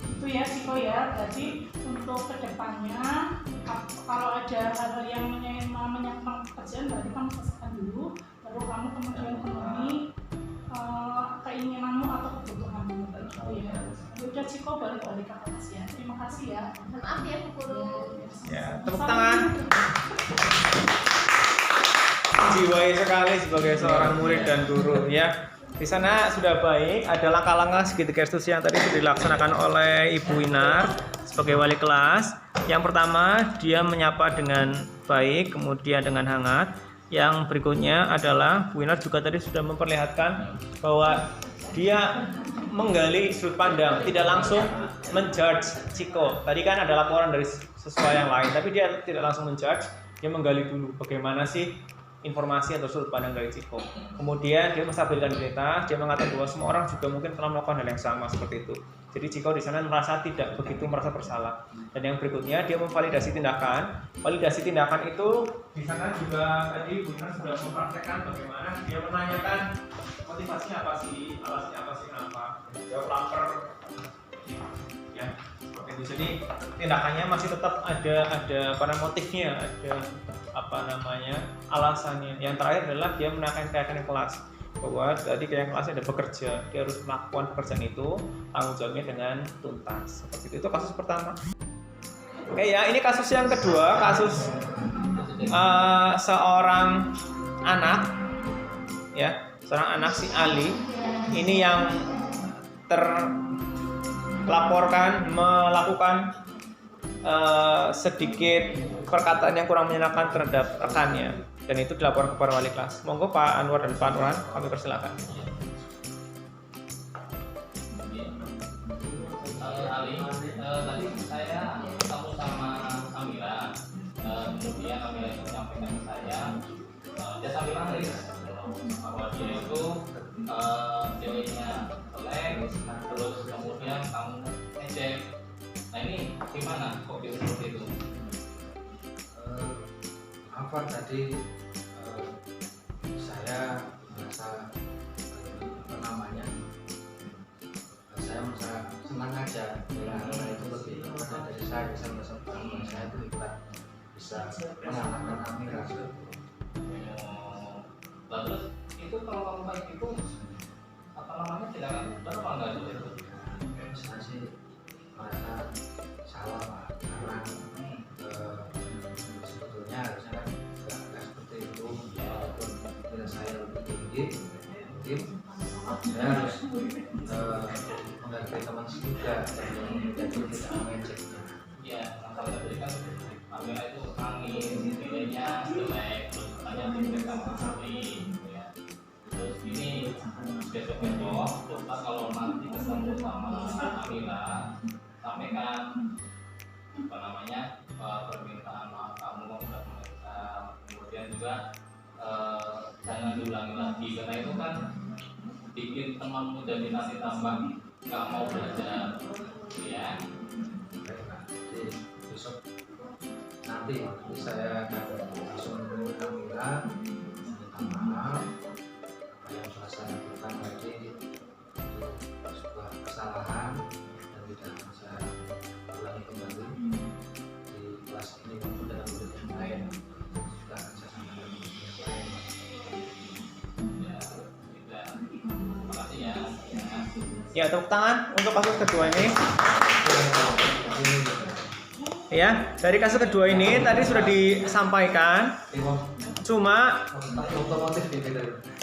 F: Itu ya Ciko ya, berarti untuk kedepannya kalau ada hal-hal yang menyangkut pekerjaan, berarti kamu selesaikan dulu, baru kamu kemudian penuhi keinginanmu atau kebutuhanmu. Oh ya, udah Ciko balik ke kelas ya. Terima kasih ya.
I: Maaf ya Bu Guru.
A: Ya, tepuk tangan. Jiwai sekali sebagai seorang murid dan guru ya. Di sana sudah baik, ada langkah-langkah segitiga instruksi yang tadi sudah dilaksanakan oleh Ibu Winar sebagai wali kelas. Yang pertama, dia menyapa dengan baik, kemudian dengan hangat. Yang berikutnya adalah Bu Winar juga tadi sudah memperlihatkan bahwa dia menggali sudut pandang, tidak langsung menjudge Ciko. Tadi kan ada laporan dari siswa yang lain, tapi dia tidak langsung menjudge, dia menggali dulu bagaimana sih informasi atau sudut pandang dari Ciko. Kemudian dia menstabilkan data, dia mengatakan bahwa semua orang juga mungkin telah melakukan hal yang sama seperti itu. Jadi Ciko di sana merasa tidak begitu merasa bersalah. Dan yang berikutnya dia memvalidasi tindakan. Validasi tindakan itu di sana juga tadi Bu Ina sudah mempraktekkan bagaimana dia menanyakan motivasinya apa sih, alasannya apa sih, kenapa. Jawab lapar. Ya, seperti itu. Jadi tindakannya masih tetap ada motifnya, ada alasannya. Yang terakhir adalah dia menaikkan keyakinan kelas bahwa tadi keyakinan kelasnya ada bekerja, dia harus melakukan pekerjaan itu, tanggung jawabnya dengan tuntas. Seperti itu kasus pertama. Oke ya, ini kasus yang kedua, kasus seorang anak ya, seorang anak si Ali ini yang terlaporkan melakukan sedikit perkataan yang kurang menyenangkan terhadap rekannya, dan itu dilaporkan kepada wali kelas. Monggo Pak Anwar dan Pak Nuran, kami persilakan.
G: Ali, tadi saya ketemu sama Amira, kemudian Amira itu menyampaikan ke saya, dia sambil nangis bahwa dia itu ceweknya jelek, terus kemudian kamu ngejek. Nah ini gimana kok bisa seperti itu?
J: Apa tadi saya merasa saya merasa senang aja dengan itu lebih kepada dari saya bisa merasa bangga saya itu bisa mengalahkan Amira.
G: Lalu itu kalau kamu kayak gitu tindakan benar apa enggak itu?
J: Saya sih merasa salah Pak, karena sebetulnya harusnya kan nggak seperti itu. Walaupun nilai saya lebih tinggi, mungkin saya harus menghargai teman juga dan tidak mengejeknya.
G: Ya, masalah tadi kan Amira itu nangis, nilainya seperti ya. Terus ini besok-besok coba kalau nanti ketemu sama Amira, sampaikan apa namanya permintaan maaf kamu kepada mereka. Kemudian juga jangan diulangi lagi, karena itu kan bikin temanmu jadi nanti tambah nggak mau belajar ya.
J: Jadi besok nanti saya akan langsung menemui Amira, minta maaf apa yang telah saya lakukan tadi sebuah kesalahan dan tidak akan saya ulangi kembali di kelas ini maupun dalam unit yang lain. Juga akan saya sampaikan di unit yang lain.
G: Ya, kita terima kasih ya.
A: Ya, tepuk tangan untuk kasus kedua ini. Ya, dari kasus kedua ini tadi sudah disampaikan. Cuma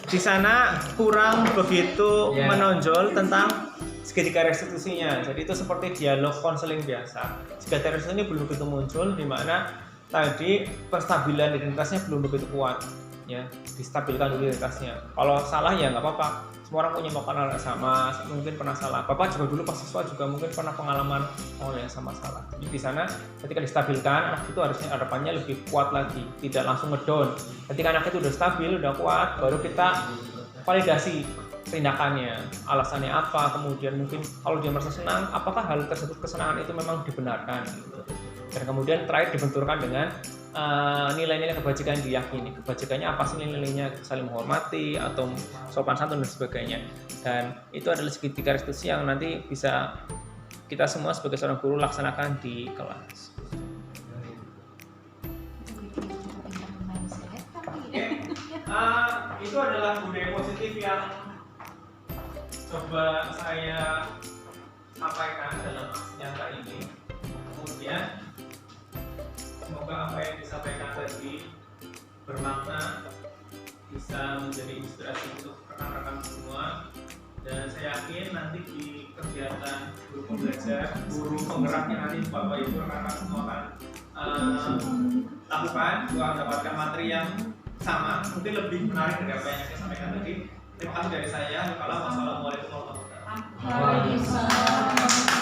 A: di sana kurang begitu menonjol tentang segitiga restitusinya. Jadi itu seperti dialog konseling biasa. Segitiga restitusi ini belum begitu muncul, di mana tadi penstabilan identitasnya belum begitu kuat. Ya, distabilkan dulu identitasnya. Kalau salah ya nggak apa-apa. Semua orang punya makanan yang sama, mungkin pernah salah. Bapak juga dulu pas siswa juga mungkin pernah pengalaman yang sama salah. Jadi di sana ketika distabilkan, anak itu harusnya harapannya lebih kuat lagi, tidak langsung ngedown. Ketika anak itu udah stabil, udah kuat, baru kita validasi tindakannya, alasannya apa, kemudian mungkin kalau dia merasa senang, apakah hal tersebut kesenangan itu memang dibenarkan. Gitu. Dan kemudian terakhir dibenturkan dengan nilai-nilai kebajikan diyakini. Kebajikannya apa sih nilainya? Saling menghormati atau sopan santun dan sebagainya. Dan itu adalah segitiga restitusi yang nanti bisa kita semua sebagai seorang guru laksanakan di kelas. Itu adalah budaya positif yang coba saya sampaikan dalam aksi nyata ini. Kemudian semoga apa yang disampaikan tadi bermakna, bisa menjadi inspirasi untuk rekan-rekan semua. Dan saya yakin nanti di kegiatan guru pembelajar, guru penggeraknya nanti Bapak Ibu rekan-rekan semua akan lakukan, juga mendapatkan materi yang sama, mungkin lebih menarik dari apa yang saya sampaikan tadi. Terima kasih dari saya. Wassalamualaikum warahmatullahi wabarakatuh.